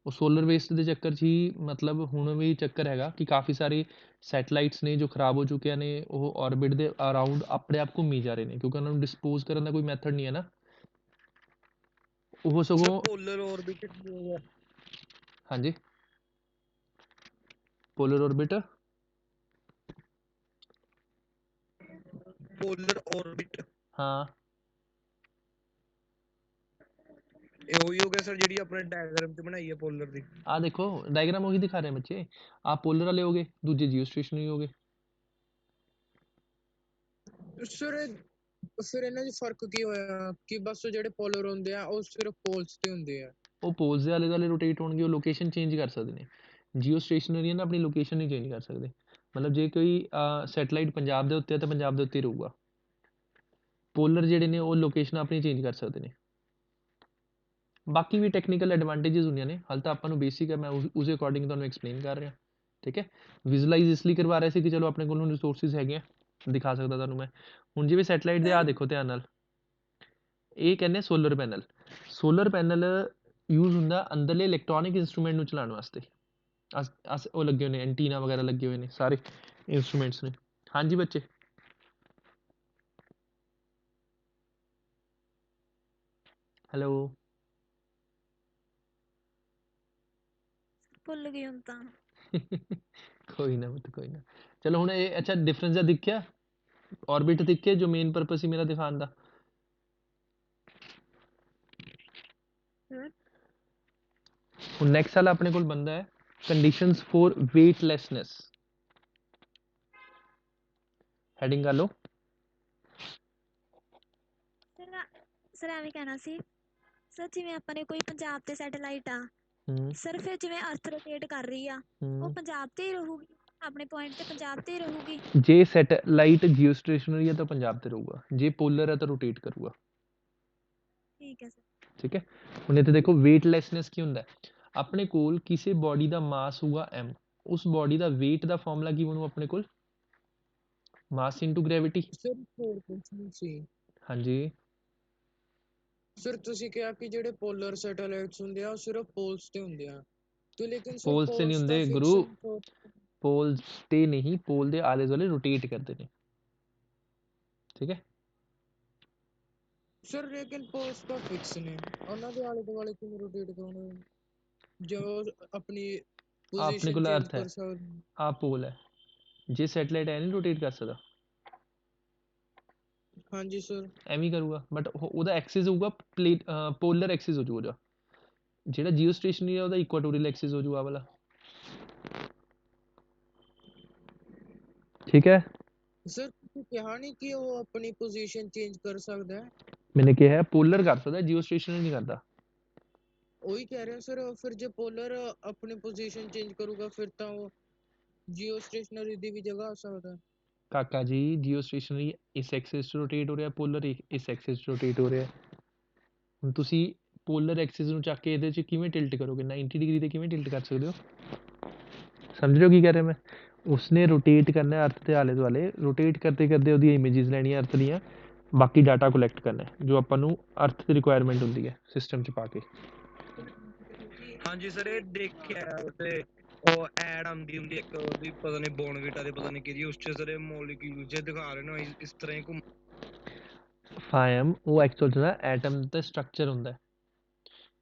ਉਹ ਸੋਲਰ ਵੇਸਟ ਦੇ ਚੱਕਰ 'ਚ ਹੀ ਮਤਲਬ ਹੁਣ ਵੀ ਚੱਕਰ ਹੈਗਾ ਕਿ ਕਾਫੀ ਸਾਰੇ ਸੈਟਲਾਈਟਸ ਨੇ ਜੋ ਖਰਾਬ ਹੋ ਚੁੱਕੀਆਂ ਨੇ ਉਹ ਔਰਬਿਟ ਦੇ ਅਰਾਊਂਡ ਆਪਣੇ ਆਪ ਘੁੰਮੀ ਜਾ ਰਹੇ ਨੇ, ਕਿਉਂਕਿ ਉਹਨਾਂ ਨੂੰ ਡਿਸਪੋਜ਼ ਕਰਨ ਦਾ ਕੋਈ ਮੈਥਡ ਨਹੀਂ ਹੈ ਨਾ। ਉਹ ਸਗੋਂ ਪੋਲਰ ਔਰਬਿਟ ਹਾਂਜੀ ਪੋਲਰ ਔਰਬਿਟ ਹਾਂ ਇਹ ਉਹੀ ਹੋ ਗਿਆ ਸਰ ਜਿਹੜੀ ਆਪਣੇ ਡਾਇਗਰਾਮ 'ਚ ਬਣਾਈ ਹੈ ਪੋਲਰ ਦੀ। ਆਹ ਦੇਖੋ ਡਾਇਗਰਾਮ ਉਹੀ ਦਿਖਾ ਰਹੇ ਬੱਚੇ, ਆਹ ਪੋਲਰ ਵਾਲੇ ਹੋ ਗਏ, ਦੂਜੇ ਜੀਓ ਸਟੇਸ਼ਨਰੀ ਹੋ ਗਏ। ਸਰ ਫਿਰ ਇਹਨਾਂ 'ਚ ਫਰਕ ਕੀ ਹੋਇਆ ਕਿ ਬਸ ਜਿਹੜੇ ਪੋਲਰ ਹੁੰਦੇ ਆ ਉਹ ਸਿਰਫ ਪੋਲਸ ਤੇ ਹੁੰਦੇ ਆ? ਉਹ ਪੋਲਸ ਦੇ ਆਲੇ ਦੁਆਲੇ ਰੋਟੇਟ ਹੋਣਗੇ, ਉਹ ਲੋਕੇਸ਼ਨ ਚੇਂਜ ਕਰ ਸਕਦੇ ਨੇ। ਜੀਓ ਸਟੇਸ਼ਨਰੀ ਨਾ ਆਪਣੀ ਲੋਕੇਸ਼ਨ ਨਹੀਂ ਚੇਂਜ ਕਰ ਸਕਦੇ, ਮਤਲਬ ਜੇ ਕੋਈ ਸੈਟਲਾਈਟ ਪੰਜਾਬ ਦੇ ਉੱਤੇ ਹੈ ਤਾਂ ਪੰਜਾਬ ਦੇ ਉੱਤੇ ਹੀ ਰਹੂਗਾ। ਪੋਲਰ ਜਿਹੜੇ ਨੇ ਉਹ ਲੋਕੇਸ਼ਨ ਆਪਣੀ ਚੇਂਜ ਕਰ ਸਕਦੇ ਨੇ। ਬਾਕੀ ਵੀ ਟੈਕਨੀਕਲ ਐਡਵਾਂਟੇजेस ਹੁੰਦੀਆਂ ਨੇ, ਹਾਲੇ ਤਾਂ ਆਪਾਂ ਨੂੰ ਬੇਸਿਕ ਹੈ, ਮੈਂ ਉਸ ਅਕੋਰਡਿੰਗ ਤੁਹਾਨੂੰ ਐਕਸਪਲੇਨ ਕਰ ਰਿਹਾ। ਠੀਕ ਹੈ, ਵਿਜ਼ੂਲਾਈਜ਼ ਇਸ ਲਈ ਕਰਵਾ ਰਿਹਾ ਸੀ ਕਿ ਚਲੋ ਆਪਣੇ ਕੋਲ ਰਿਸੋਰਸਿਸ ਹੈਗੇ ਆ, ਦਿਖਾ ਸਕਦਾ ਤੁਹਾਨੂੰ ਮੈਂ। ਹੁਣ ਜਿਵੇਂ ਸੈਟਲਾਈਟ ਦੇ ਆਹ ਦੇਖੋ ਧਿਆਨ ਨਾਲ, ਇਹ ਕਹਿੰਦੇ solar panel. Solar panel use ਹੁੰਦਾ ਅੰਦਰਲੇ ਇਲੈਕਟ੍ਰੋਨਿਕ ਇੰਸਟਰੂਮੈਂਟ ਨੂੰ ਚਲਾਉਣ ਵਾਸਤੇ। ਉਹ ਲੱਗੇ ਹੋਏ ਨੇ ਐਂਟੀਨਾ ਵਗੈਰਾ ਲੱਗੇ ਹੋਏ ਨੇ, ਸਾਰੇ ਇੰਸਟਰੂਮੈਂਟਸ ਨੇ। ਹਾਂਜੀ ਬੱਚੇ ਹੈਲੋ ਭੁੱਲ ਗਈ ਹੁਣ ਤਾਂ। ਕੋਈ ਨਾ ਪੁੱਤ ਕੋਈ ਨਾ। ਚਲੋ ਹੁਣ ਇਹ ਅੱਛਾ ਡਿਫਰੈਂਸ ਜਿਹਾ ਦਿਖਿਆ, ਔਰਬਿਟ ਦਿਖਿਆ ਜੋ ਮੇਨ ਪਰਪਸ ਸੀ ਮੇਰਾ ਦਿਖਾਉਣ ਦਾ। ਸਰ ਹੁਣ ਨੈਕਸਟ ਵਾਲਾ ਆਪਣੇ ਕੋਲ ਬੰਦਾ ਹੈ ਕੰਡੀਸ਼ਨਸ ਫॉर weightlessness। ਹੈਡਿੰਗ ਕਰ ਲਓ। ਸਰ ਐਵੇਂ ਕਹਿਣਾ ਸੀ ਸਰ, ਜਿਵੇਂ ਆਪਾਂ ਨੇ ਕੋਈ ਪੰਜਾਬ ਤੇ ਸੈਟੇਲਾਈਟ ਆ ਹੂੰ ਸਰ, ਫਿਰ ਜਿਵੇਂ ਅਰਥ ਰੋਟੇਟ ਕਰ ਰਹੀ ਆ ਉਹ ਹੂੰ ਪੰਜਾਬ ਤੇ ਹੀ ਰਹੂਗੀ, ਆਪਣੇ ਪੁਆਇੰਟ ਤੇ ਪੰਜਾਬ ਤੇ ਹੀ ਰਹੂਗੀ। ਜੇ ਸੈਟੇਲਾਈਟ ਜਿਓ ਸਟੇਸ਼ਨਰੀ ਹੈ ਤਾਂ ਪੰਜਾਬ ਤੇ ਰਹੂਗਾ, ਜੇ ਪੋਲਰ ਹੈ ਤਾਂ ਰੋਟੇਟ ਕਰੂਗਾ। ਠੀਕ ਹੈ ਸਰ। ਠੀਕ ਹੈ। ਹੁਣ ਇੱਥੇ ਦੇਖੋ weightlessness ਕੀ ਹੁੰਦਾ ਹੈ, ਆਪਣੇ ਕੋਲ ਕਿਸੇ ਬੋਡੀ ਦਾ ਮਾਸ ਹੋਊਗਾ m, ਉਸ ਬੋਡੀ ਦਾ weight ਦਾ ਫਾਰਮੂਲਾ ਕੀ ਬਣੂ ਆਪਣੇ ਕੋਲ, ਮਾਸ ਇਨਟੂ ਗ੍ਰੈਵਿਟੀ। ਸਰ ਹੋਰ ਕੁਛ ਨਹੀਂ ਸੀ। ਹਾਂਜੀ ਸਰ ਤੁਸੀਂ ਕਿਹਾ ਕਿ ਜਿਹੜੇ ਪੋਲਰ ਸੈਟੇਲਾਈਟਸ ਹੁੰਦੇ ਆ ਉਹ ਸਿਰਫ ਪੋਲਸ ਤੇ ਹੁੰਦੇ ਆ, ਤੇ ਲੇਕਿਨ ਸਰ ਪੋਲਸ ਤੇ ਨਹੀਂ ਪੋਲਸ ਤਾਂ ਹੁੰਦੇ ਗੁਰੂ, ਫਿਕਸ। ਪੋਲਸ ਤੇ ਨਹੀਂ, ਪੋਲ ਦੇ ਆਲੇ ਦੁਆਲੇ ਰੋਟੇਟ ਕਰਦੇ ਨੇ। ਠੀਕ ਹੈ। ਸਰ ਲੇਕਿਨ ਪੋਲਸ ਤਾਂ ਫਿਕਸ ਨੇ, ਉਹਨਾਂ ਦੇ ਆਲੇ ਦੁਆਲੇ ਕਿਵੇਂ ਰੋਟੇਟ ਕਰੋਗੇ ਜੋ ਆਪਣੀ ਆਪਣੇ ਪੋਜੀਸ਼ਨ ਕੋਲ ਚੇਂਜ ਅਰਥ ਹੈ, ਕਰ ਸਕਦੇ। ਆ ਪੋਲ ਹੈ, ਜੇ ਸੈਟੇਲਾਈਟ ਐ ਨਹੀਂ ਰੋਟੇਟ ਕਰ ਸਕਦਾ, ਹਾਂਜੀ ਸਰ। ਐਵੇਂ ਹੀ ਕਰੂਗਾ, ਬਟ ਉਹਦਾ ਐਕਸਿਸ ਹੋਊਗਾ ਪੋਲਰ ਐਕਸਿਸ ਹੋ ਜਾਊਗਾ, ਜਿਹੜਾ ਜੀਓ ਸਟੇਸ਼ਨਰੀ ਹੈ ਉਹਦਾ ਇਕੁਆਟੋਰੀਅਲ ਐਕਸਿਸ ਹੋ ਜਾਊਗਾ ਵਾਲਾ। ਠੀਕ ਹੈ। ਸਰ ਤੁਸੀਂ ਕਿਹਾ ਨਹੀਂ ਕਿ ਉਹ ਆਪਣੀ ਪੋਜੀਸ਼ਨ ਚੇਂਜ ਕਰ ਸਕਦਾ ਹੈ। ਮੈंने ਕਿਹਾ ਪੋਲਰ ਕਰ ਸਕਦਾ, ਜੀਓ ਸਟੇਸ਼ਨਰੀ ਨਹੀਂ ਕਰਦਾ। ਉਹੀ ਕਹਿ ਰਿਹਾ ਸਰ, ਫਿਰ ਜੇ ਪੋਲਰ ਆਪਣੀ ਪੋਜੀਸ਼ਨ ਚੇਂਜ ਕਰੂਗਾ ਫਿਰ ਤਾਂ ਉਹ ਜੀਓ ਸਟੇਸ਼ਨਰੀ ਦੀ ਵੀ ਜਗ੍ਹਾ ਆ ਸਕਦਾ। ਕਾਕਾ ਜੀ ਜੀਓ ਸਟੇਸ਼ਨਰੀ ਇਸ ਐਕਸਿਸ 'ਚ ਰੋਟੇਟ ਹੋ ਰਿਹਾ, ਪੋਲਰ ਇਸ ਐਕਸਿਸ 'ਚ ਰੋਟੇਟ ਹੋ ਰਿਹਾ। ਹੁਣ ਤੁਸੀਂ ਪੋਲਰ ਐਕਸਿਸ ਨੂੰ ਚੱਕ ਕੇ ਇਹਦੇ 'ਚ ਕਿਵੇਂ ਟਿਲਟ ਕਰੋਗੇ, 90 ਡਿਗਰੀ ਤੇ ਕਿਵੇਂ ਟਿਲਟ ਕਰ ਸਕਦੇ ਹੋ, ਸਮਝ ਰਹੇ ਹੋ ਕੀ ਕਹਿ ਰਿਹਾ ਮੈਂ। ਉਸਨੇ ਰੋਟੇਟ ਕਰਨਾ ਅਰਥ ਦੇ ਆਲੇ ਦੁਆਲੇ, ਰੋਟੇਟ ਕਰਦੇ ਕਰਦੇ ਉਹਦੀਆਂ ਇਮੇजेस ਲੈਣੀਆਂ ਅਰਥ ਦੀਆਂ, ਬਾਕੀ ਡਾਟਾ ਕਲੈਕਟ ਕਰਨਾ ਜੋ ਆਪਾਂ ਨੂੰ ਅਰਥ ਦੀ ਰਿਕੁਆਇਰਮੈਂਟ ਹੁੰਦੀ ਹੈ ਸਿਸਟਮ 'ਚ ਪਾ ਕੇ। ਹਾਂਜੀ ਸਰ, ਇਹ ਦੇਖਿਆ ਤੇ ਉਹ ਐਡ ਆਉਂਦੀ ਹੁੰਦੀ ਇੱਕ ਉਹਦੀ, ਪਤਾ ਨਹੀਂ ਬੋਨਵੀਟਾ ਦੇ ਪਤਾ ਨਹੀਂ ਕਿਹਦੀ, ਉਸ 'ਚ ਸਰ ਮੋਲੀਕਿਊਲ ਜੇ ਦਿਖਾ ਰਹੇ ਨੇ ਇਸ ਤਰ੍ਹਾਂ ਹੀ ਘੁੰਮ। ਫਾਇਮ ਉਹ ਐਕਚੁਅਲ 'ਚ ਨਾ ਐਟਮ ਦਾ ਸਟਰਕਚਰ ਹੁੰਦਾ ਹੈ,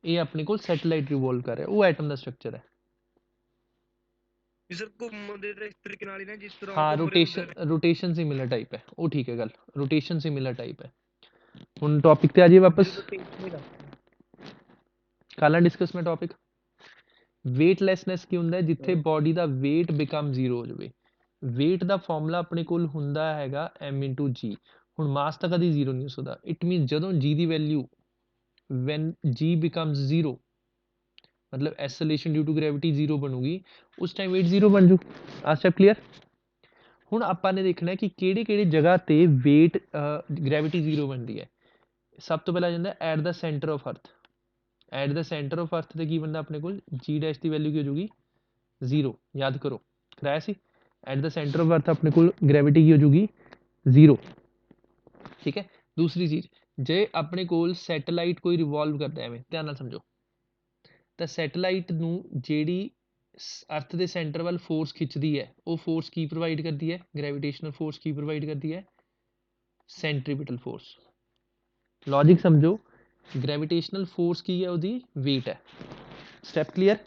ਇਹ ਆਪਣੇ ਕੋਲ ਸੈਟੇਲਾਈਟ ਰਿਵੋਲਵ ਕਰ ਰਿਹਾ, ਉਹ ਐਟਮ ਦਾ ਸਟਰਕਚਰ ਹੈ। ਸਰ ਘੁੰਮਦੇ ਤੇ ਇਸ ਤਰੀਕੇ ਨਾਲ ਹੀ ਨਾ ਜਿਸ ਤਰ੍ਹਾਂ ਉਹ ਹਾਂ ਘੁੰਮ ਰਹੇ ਹੁੰਦੇ ਨੇ। ਰੋਟੇਸ਼ਨ ਸਿਮਿਲਰ ਟਾਈਪ ਹੈ, ਉਹ ਠੀਕ ਹੈ ਗੱਲ, ਰੋਟੇਸ਼ਨ ਸਿਮਿਲਰ ਟਾਈਪ ਹੈ। ਹੁਣ ਟੌਪਿਕ ਤੇ ਆ ਜਾਈਏ ਵਾਪਸ, ਕੱਲ੍ਹ ਡਿਸਕਸ ਮੈਂ ਟੌਪਿਕ weightlessness ਕੀ ਹੁੰਦਾ, ਜਿੱਥੇ ਬੋਡੀ ਦਾ weight ਬਿਕਮ ਜ਼ੀਰੋ ਹੋ ਜਾਵੇ। weight ਦਾ ਫਾਰਮੂਲਾ ਆਪਣੇ ਕੋਲ ਹੁੰਦਾ ਹੈਗਾ m ਇੰਟੂ ਜੀ। ਹੁਣ ਮਾਸ ਤਾਂ ਕਦੀ ਜ਼ੀਰੋ ਨਹੀਂ ਹੋ ਸਕਦਾ, ਇਟ ਮੀਨ ਜਦੋਂ ਜੀ ਦੀ value when g becomes zero, मतलब acceleration due to gravity zero बनूगी, उस टाइम वेट जीरो बन जू। आ स्टेप क्लियर। ਹੁਣ ਆਪਾਂ ਨੇ ਦੇਖਣਾ ਹੈ ਕਿ ਕਿਹੜੀ ਕਿਹੜੀ ਜਗ੍ਹਾ ਤੇ weight ਗ੍ਰੈਵਿਟੀ ਜ਼ੀਰੋ ਬਣਦੀ ਹੈ। ਸਭ ਤੋਂ ਪਹਿਲਾਂ ਜਾਂਦਾ ਐਟ ਦਾ ਸੈਂਟਰ ਆਫ ਅਰਥ, ਐਟ ਦਾ ਸੈਂਟਰ ਆਫ ਅਰਥ ਤੇ ਕੀ ਬਣਦਾ ਆਪਣੇ ਕੋਲ, ਜੀ ਡੈਸ਼ ਦੀ ਵੈਲਿਊ ਕੀ ਹੋ ਜਾਊਗੀ ਜ਼ੀਰੋ, ਯਾਦ ਕਰੋ ਕਰਾਇਆ ਸੀ। ਐਟ ਦਾ ਸੈਂਟਰ ਆਫ ਅਰਥ ਆਪਣੇ ਕੋਲ ਗ੍ਰੈਵਿਟੀ ਕੀ ਹੋ ਜਾਊਗੀ ਜ਼ੀਰੋ। ਠੀਕ ਹੈ। ਦੂਸਰੀ ਚੀਜ਼, ਜੇ ਆਪਣੇ ਕੋਲ ਸੈਟੇਲਾਈਟ ਕੋਈ ਰਿਵੋਲਵ ਕਰਦਾ, ਐਵੇਂ ਧਿਆਨ ਨਾਲ ਸਮਝੋ, ਤਾਂ ਸੈਟੇਲਾਈਟ ਨੂੰ ਜਿਹੜੀ ਅਰਥ ਦੇ ਸੈਂਟਰ ਵੱਲ ਫੋਰਸ ਖਿੱਚਦੀ ਹੈ, ਉਹ ਫੋਰਸ ਕੀ ਪ੍ਰੋਵਾਈਡ ਕਰਦੀ ਹੈ, ਗ੍ਰੈਵਿਟੇਸ਼ਨਲ ਫੋਰਸ ਕੀ ਪ੍ਰੋਵਾਈਡ ਕਰਦੀ ਹੈ, ਸੈਂਟਰੀਪੀਟਲ ਫੋਰਸ। ਲੌਜਿਕ ਸਮਝੋ, ਗ੍ਰੈਵਿਟੇਸ਼ਨਲ ਫੋਰਸ ਕੀ ਹੈ, ਉਹਦੀ ਵੇਟ ਹੈ। Step clear.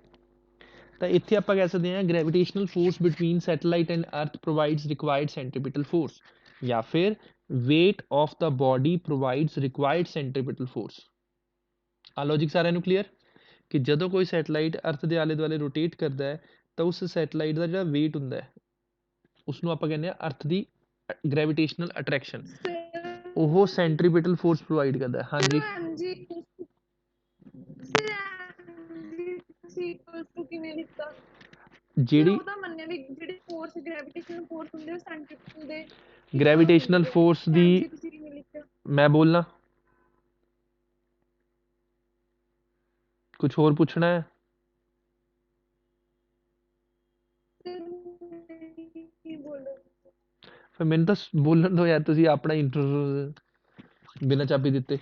ਤਾਂ ਇੱਥੇ ਆਪਾਂ ਕਹਿ ਸਕਦੇ ਹਾਂ gravitational force between satellite and ਅਰਥ ਪ੍ਰੋਵਾਈਡਸ ਰਿਕੁਆਇਰਡ ਸੈਂਟਰੀਪੀਟਲ ਫੋਰਸ, ਜਾਂ ਫਿਰ weight of the body provides required centripetal force। ਆ ਲੌਜਿਕ ਸਾਰਿਆਂ ਨੂੰ ਕਲੀਅਰ ਕਿ ਜਦੋਂ ਕੋਈ ਸੈਟੇਲਾਈਟ ਅਰਥ ਦੇ ਆਲੇ ਦੁਆਲੇ ਰੋਟੇਟ ਕਰਦਾ ਹੈ ਤਾਂ ਉਸ ਸੈਟੇਲਾਈਟ ਦਾ ਜਿਹੜਾ weight ਹੁੰਦਾ ਹੈ ਉਸਨੂੰ ਆਪਾਂ ਕਹਿੰਦੇ ਹਾਂ ਅਰਥ ਦੀ ਗ੍ਰੈਵਿਟੇਸ਼ਨਲ ਅਟਰੈਕਸ਼ਨ, ਉਹ ਸੈਂਟਰੀਪੀਟਲ ਫੋਰਸ ਪ੍ਰੋਵਾਈਡ ਕਰਦਾ ਹੈ। ਹਾਂਜੀ ਕਿਵੇਂ ਲਿਖਤਾ ਜਿਹੜੀ ਉਹ ਤਾਂ ਮੰਨਿਆ ਵੀ ਜਿਹੜੇ ਫੋਰਸ ਗ੍ਰੈਵਿਟੇਸ਼ਨਲ ਫੋਰਸ ਹੁੰਦੇ ਉਹ ਸੈਂਟਰੀਪੀਟਲ ਦੇ ਗ੍ਰੈਵਿਟੇਸ਼ਨਲ ਫੋਰਸ ਦੀ, ਤੁਸੀਂ ਕਿਵੇਂ ਲਿਖਿਆ ਮੈਂ ਬੋਲਣਾ ਕੁਝ ਹੋਰ ਪੁੱਛਣਾ ਹੈ। ਕੀ ਬੋਲੋ ਫਿਰ ਮੈਨੂੰ ਤਾਂ ਬੋਲਣ ਦਿਓ ਯਾਰ, ਤੁਸੀਂ ਆਪਣਾ ਇੰਟਰੋ ਬਿਨਾਂ ਚਾਬੀ ਦਿੱਤੇ।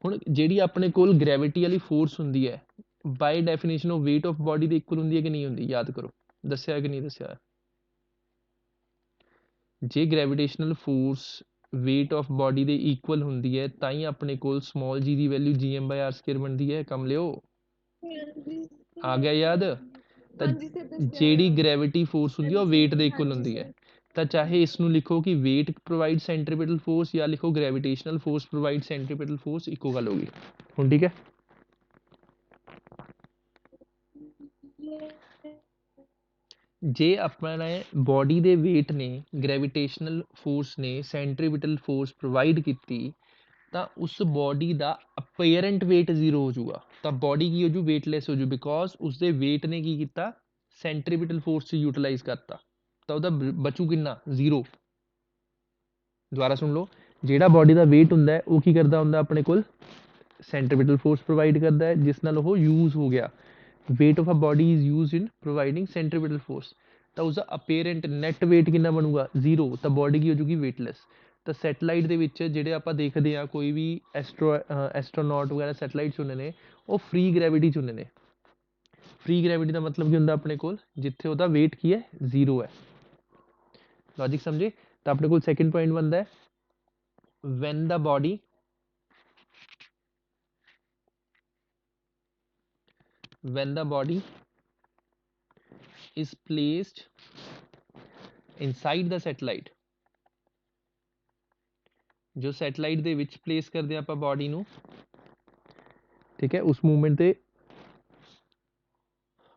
ਹੁਣ ਜਿਹੜੀ ਆਪਣੇ ਕੋਲ ਗ੍ਰੈਵਿਟੀ ਵਾਲੀ ਫੋਰਸ ਹੁੰਦੀ ਹੈ, ਬਾਈ ਡੈਫੀਨੇਸ਼ਨ ਉਹ weight ਆਫ ਬੋਡੀ ਦੇ ਇਕੁਅਲ ਹੁੰਦੀ ਹੈ ਕਿ ਨਹੀਂ ਹੁੰਦੀ, ਯਾਦ ਕਰੋ, ਦੱਸਿਆ ਕਿ ਨਹੀਂ ਦੱਸਿਆ। ਜੇ gravitational force weight of body ਦੇ ਇਕੁਅਲ ਹੁੰਦੀ ਹੈ ਤਾਂ ਹੀ ਆਪਣੇ ਕੋਲ ਸਮਾਲ ਜੀ ਦੀ ਵੈਲਿਊ gm/r² ਬਣਦੀ ਹੈ। ਕੰਮ ਲਿਓ, ਆ ਗਿਆ ਯਾਦ। ਤਾਂ ਜਿਹੜੀ ਗ੍ਰੈਵਿਟੀ ਫੋਰਸ ਹੁੰਦੀ ਹੈ ਉਹ weight ਦੇ ਇਕੁਅਲ ਹੁੰਦੀ ਹੈ, ਤਾਂ ਚਾਹੇ ਇਸ ਨੂੰ ਲਿਖੋ ਕਿ weight ਪ੍ਰੋਵਾਈਡ ਸੈਂਟਰੀਪੀਟਲ ਫੋਰਸ ਜਾਂ ਲਿਖੋ ਗ੍ਰੈਵਿਟੇਸ਼ਨਲ ਫੋਰਸ ਪ੍ਰੋਵਾਈਡ ਸੈਂਟਰੀਪੀਟਲ ਫੋਰਸ, ਇੱਕੋ ਗੱਲ ਹੋ ਗਈ। ਹੁਣ ਠੀਕ ਹੈ। ਜੇ ਆਪਣੇ ਬੋਡੀ ਦੇ weight ਨੇ ਗ੍ਰੈਵਿਟੇਸ਼ਨਲ ਫੋਰਸ ਨੇ ਸੈਂਟਰੀਪੀਟਲ ਫੋਰਸ ਪ੍ਰੋਵਾਈਡ ਕੀਤੀ ਤਾਂ ਉਸ ਬੋਡੀ ਦਾ ਅਪੀਅਰੈਂਟ weight 0 ਹੋ ਜਾਊਗਾ, ਤਾਂ ਬੋਡੀ ਕੀ ਹੋ ਜੂ weightless ਹੋ ਜੂ, ਬਿਕੋਜ਼ ਉਸਦੇ weight ਨੇ ਕੀ ਕੀਤਾ ਸੈਂਟਰੀਪੀਟਲ ਫੋਰਸ 'ਚ ਯੂਟੀਲਾਈਜ਼ ਕਰਤਾ, ਤਾਂ ਉਹਦਾ ਬਚੂ ਕਿੰਨਾ 0। ਦੁਬਾਰਾ ਸੁਣ ਲਓ, ਜਿਹੜਾ ਬੋਡੀ ਦਾ weight ਹੁੰਦਾ ਉਹ ਕੀ ਕਰਦਾ ਹੁੰਦਾ ਆਪਣੇ ਕੋਲ ਸੈਂਟਰੀਪੀਟਲ ਫੋਰਸ ਪ੍ਰੋਵਾਈਡ ਕਰਦਾ ਹੈ, ਜਿਸ ਨਾਲ ਉਹ ਯੂਜ਼ ਹੋ ਗਿਆ। weight of a body is used in providing centripetal force, ਤਾਂ ਉਸਦਾ ਅਪੀਅਰੈਂਟ ਨੈਟ weight ਕਿੰਨਾ ਬਣੂਗਾ 0, ਤਾਂ ਬੋਡੀ ਕੀ ਹੋ ਜੂਗੀ weightless। ਤਾਂ ਸੈਟਲਾਈਟ ਦੇ ਵਿੱਚ ਜਿਹੜੇ ਆਪਾਂ ਦੇਖਦੇ ਹਾਂ ਕੋਈ ਵੀ ਐਸਟਰੋਨੌਟ ਵਗੈਰਾ ਸੈਟਲਾਈਟਸ ਹੁੰਦੇ ਨੇ ਉਹ ਫ੍ਰੀ ਗ੍ਰੈਵਿਟੀ 'ਚ ਹੁੰਦੇ ਨੇ। ਫ੍ਰੀ ਗ੍ਰੈਵਿਟੀ ਦਾ ਮਤਲਬ ਕੀ ਹੁੰਦਾ ਆਪਣੇ ਕੋਲ, ਜਿੱਥੇ ਉਹਦਾ weight ਕੀ ਹੈ 0 ਹੈ। ਲੌਜਿਕ ਸਮਝੇ? ਤਾਂ ਆਪਣੇ ਕੋਲ ਸੈਕਿੰਡ ਪੁਆਇੰਟ ਬਣਦਾ ਹੈ when the body is placed inside the satellite, ਜੋ ਸੈਟਲਾਈਟ ਦੇ ਵਿੱਚ ਪਲੇਸ ਕਰਦੇ ਆਪਾਂ ਬੋਡੀ ਨੂੰ, ਠੀਕ ਹੈ, ਉਸ ਮੂਵਮੈਂਟ ਤੇ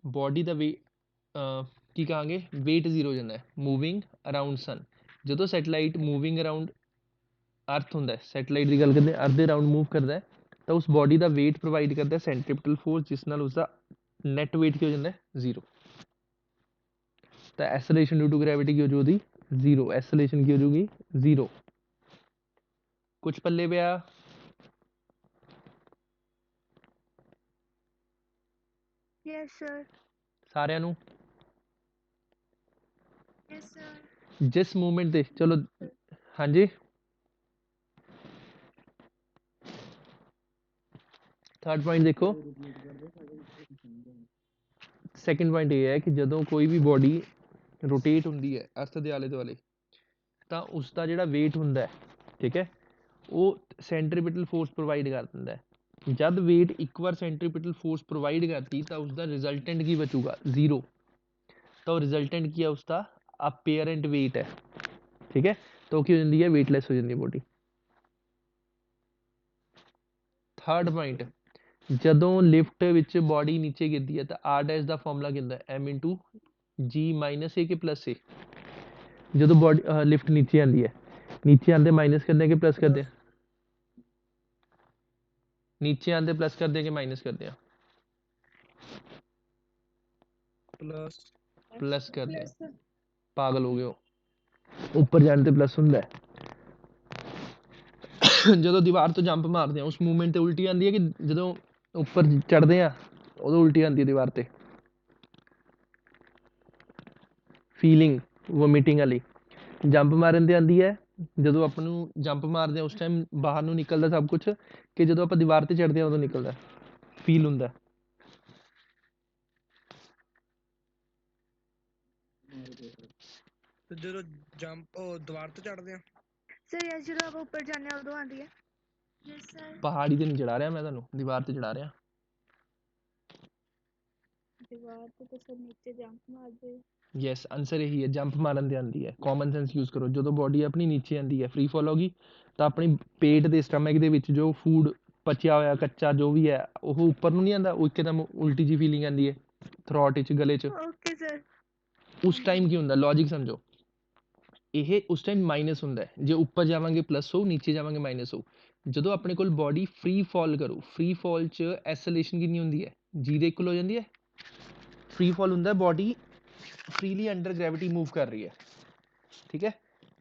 ਬੋਡੀ ਦਾ ਕੀ ਕਹਾਂਗੇ weight 0 ਹੋ ਜਾਂਦਾ ਹੈ ਮੂਵਿੰਗ ਅਰਾਊਂਡ ਸਨ। ਜਦੋਂ ਸੈਟਲਾਈਟ ਮੂਵਿੰਗ ਅਰਾਊਂਡ ਅਰਥ ਹੁੰਦਾ, ਸੈਟਲਾਈਟ ਦੀ ਗੱਲ ਕਰਦੇ ਅਰਥ ਦੇ ਅਰਾਊਂਡ ਮੂਵ ਕਰਦਾ, ਤਾਂ ਉਸ ਬੋਡੀ ਦਾ weight ਪ੍ਰੋਵਾਈਡ ਕਰਦਾ ਸੈਂਟਰੀਪੀਟਲ ਫੋਰਸ, ਜਿਸ ਨਾਲ ਉਸਦਾ ਨੈਟ weight ਕੀ ਹੋ ਜਾਂਦਾ 0। ਤਾਂ ਐਸਲੇਸ਼ਨ ਡਿਊ ਟੂ ਗ੍ਰੈਵਿਟੀ ਕੀ ਹੋ ਜੂ ਉਹਦੀ 0, ਐਸਲੇਸ਼ਨ ਕੀ ਹੋ ਜੂਗੀ 0। ਕੁਛ ਪੱਲੇ ਪਿਆ? Yes sir. ਸਾਰਿਆਂ ਨੂੰ? Yes sir. ਜਿਸ ਮੂਵਮੈਂਟ ਤੇ ਚਲੋ ਹਾਂਜੀ ਥਰਡ ਪੁਆਇੰਟ ਦੇਖੋ। ਸੈਕਿੰਡ ਪੁਆਇੰਟ ਇਹ ਹੈ ਕਿ ਜਦੋਂ ਕੋਈ ਵੀ ਬੋਡੀ ਰੋਟੇਟ ਹੁੰਦੀ ਹੈ ਅਰਥ ਦੇ ਆਲੇ ਦੁਆਲੇ, ਤਾਂ ਉਸਦਾ ਜਿਹੜਾ weight ਹੁੰਦਾ, ਠੀਕ ਹੈ, ਉਹ ਸੈਂਟਰੀਪੀਟਲ ਫੋਰਸ ਪ੍ਰੋਵਾਈਡ ਕਰ ਦਿੰਦਾ ਹੈ। ਜਦ weight ਇੱਕ ਵਾਰ ਸੈਂਟਰੀਪੀਟਲ ਫੋਰਸ ਪ੍ਰੋਵਾਈਡ ਕਰਤੀ ਤਾਂ ਉਸਦਾ ਰਿਜ਼ਲਟੈਂਟ ਕੀ ਬਚੂਗਾ 0, ਤਾਂ ਉਹ ਰਿਜ਼ਲਟੈਂਟ ਕੀ ਹੈ ਉਸਦਾ ਅਪੀਅਰੈਂਟ weight ਹੈ, ਠੀਕ ਹੈ, ਤਾਂ ਉਹ ਕੀ ਹੋ ਜਾਂਦੀ ਹੈ weightless ਹੋ ਜਾਂਦੀ ਹੈ ਬੋਡੀ। ਥਰਡ ਪੁਆਇੰਟ, ਜਦੋਂ ਲਿਫਟ ਵਿੱਚ ਬੋਡੀ ਨੀਚੇ ਗਿਰਦੀ ਹੈ ਤਾਂ ਆਰ ਡੈਸ਼ ਦਾ ਫਾਰਮੂਲਾ ਕੀ ਹੁੰਦਾ m ਇੰਟੂ ਜੀ minus A K plus A. ਜਦੋਂ ਬੋਡੀ ਲਿਫਟ ਨੀਚੇ ਆਉਂਦੀ ਹੈ, ਨੀਚੇ ਆਉਂਦੇ ਮਾਈਨਸ ਕਰਦੇ ਆ ਕਿ ਪਲੱਸ ਕਰਦੇ ਆ? ਨੀਚੇ ਆਉਂਦੇ ਪਲੱਸ ਕਰਦੇ ਆ ਕਿ ਮਾਈਨਸ ਕਰਦੇ ਆ? ਪਲੱਸ ਕਰਦੇ ਆ। ਪਾਗਲ ਹੋ ਗਏ ਹੋ, ਉੱਪਰ ਜਾਣ ਤੇ ਪਲੱਸ ਹੁੰਦਾ ਹੈ। ਜਦੋਂ ਦੀਵਾਰ ਤੋਂ ਜੰਪ ਮਾਰਦੇ ਆ ਉਸ ਮੂਵਮੈਂਟ ਤੇ ਉਲਟੀ ਆਉਂਦੀ ਹੈ ਕਿ ਜਦੋਂ ਉੱਪਰ ਚੜ੍ਹਦੇ ਆ ਉਦੋਂ ਉਲਟੀ ਆਉਂਦੀ ਹੈ ਦੀਵਾਰ ਤੇ? ਫੀਲਿੰਗ ਵੋਮਿਟਿੰਗ ਵਾਲੀ ਜੰਪ ਮਾਰਨ ਤੇ ਆਉਂਦੀ ਹੈ, ਜਦੋਂ ਆਪਾਂ ਨੂੰ ਜੰਪ ਮਾਰਦੇ ਆ ਉਸ ਟਾਈਮ ਬਾਹਰ ਨੂੰ ਨਿਕਲਦਾ ਸਭ ਕੁਝ, ਕਿ ਜਦੋਂ ਆਪਾਂ ਦੀਵਾਰ ਤੇ ਚੜ੍ਹਦੇ ਆ ਉਦੋਂ ਨਿਕਲਦਾ ਫੀਲ ਹੁੰਦਾ? ਜਦੋਂ ਜੰਪ ਦੀਵਾਰ ਤੋਂ ਚੜ੍ਹਦੇ ਆ ਸਰ ਯੈਸ, ਜਦੋਂ ਆਪਾਂ ਉੱਪਰ ਜਾਂਦੇ ਆ ਉਦੋਂ ਆਉਂਦੀ ਹੈ। Yes sir. ਪਹਾੜੀ ਤੇ ਨਹੀਂ ਚੜਾ ਰਿਹਾ ਮੈਂ ਤੁਹਾਨੂੰ, ਦੀਵਾਰ ਤੇ ਚੜਾ ਰਿਹਾ। ਦੀਵਾਰ ਤੇ ਸਰ ਨੀਚੇ ਜੰਪ ਮਾਰਦੇ। ਯੈਸ, ਆਨਸਰ ਇਹੀ ਹੈ, ਜੰਪ ਮਾਰਨ ਤੇ ਆਉਂਦੀ ਹੈ। ਕਾਮਨ ਸੈਂਸ ਯੂਜ਼ ਕਰੋ। ਜਦੋਂ ਬੋਡੀ ਆਪਣੀ ਨੀਚੇ ਆਉਂਦੀ ਹੈ ਫ੍ਰੀ ਫਾਲ ਹੋ ਗਈ, ਤਾਂ ਆਪਣੀ ਪੇਟ ਦੇ ਸਟਮਕ ਦੇ ਵਿੱਚ ਜੋ ਫੂਡ ਪਚਿਆ ਹੋਇਆ ਕੱਚਾ ਜੋ ਵੀ ਹੈ ਉਹ ਉੱਪਰ ਨੂੰ ਨਹੀਂ ਆਉਂਦਾ, ਉਹ ਇੱਕਦਮ ਉਲਟੀ ਜਿਹੀ ਫੀਲਿੰਗ ਆਉਂਦੀ ਹੈ ਥਰੋਟ 'ਚ, ਗਲੇ 'ਚ। Okay sir. ਉਸ ਟਾਈਮ ਕੀ ਹੁੰਦਾ, ਲੌਜਿਕ ਸਮਝੋ, ਇਹ ਉਸ ਟਾਈਮ ਮਾਈਨਸ ਹੁੰਦਾ ਹੈ। ਜੇ ਉੱਪਰ ਜਾਵਾਂਗੇ ਪਲੱਸ ਹੋਊ, ਨੀਚੇ ਜਾਵਾਂਗੇ ਮਾਈਨਸ ਹੋਊ। ਜਦੋਂ ਆਪਣੇ ਕੋਲ ਬੋਡੀ ਫ੍ਰੀ ਫਾਲ ਕਰੂ, ਫ੍ਰੀ ਫਾਲ 'ਚ ਐਸਲੇਸ਼ਨ ਕਿੰਨੀ ਹੁੰਦੀ ਹੈ? ਜੀ ਦੇ ਇਕੁਅਲ ਹੋ ਜਾਂਦੀ ਹੈ। ਫ੍ਰੀ ਫਾਲ ਹੁੰਦਾ body freely under gravity move ਕਰ ਰਹੀ ਹੈ, ਠੀਕ ਹੈ।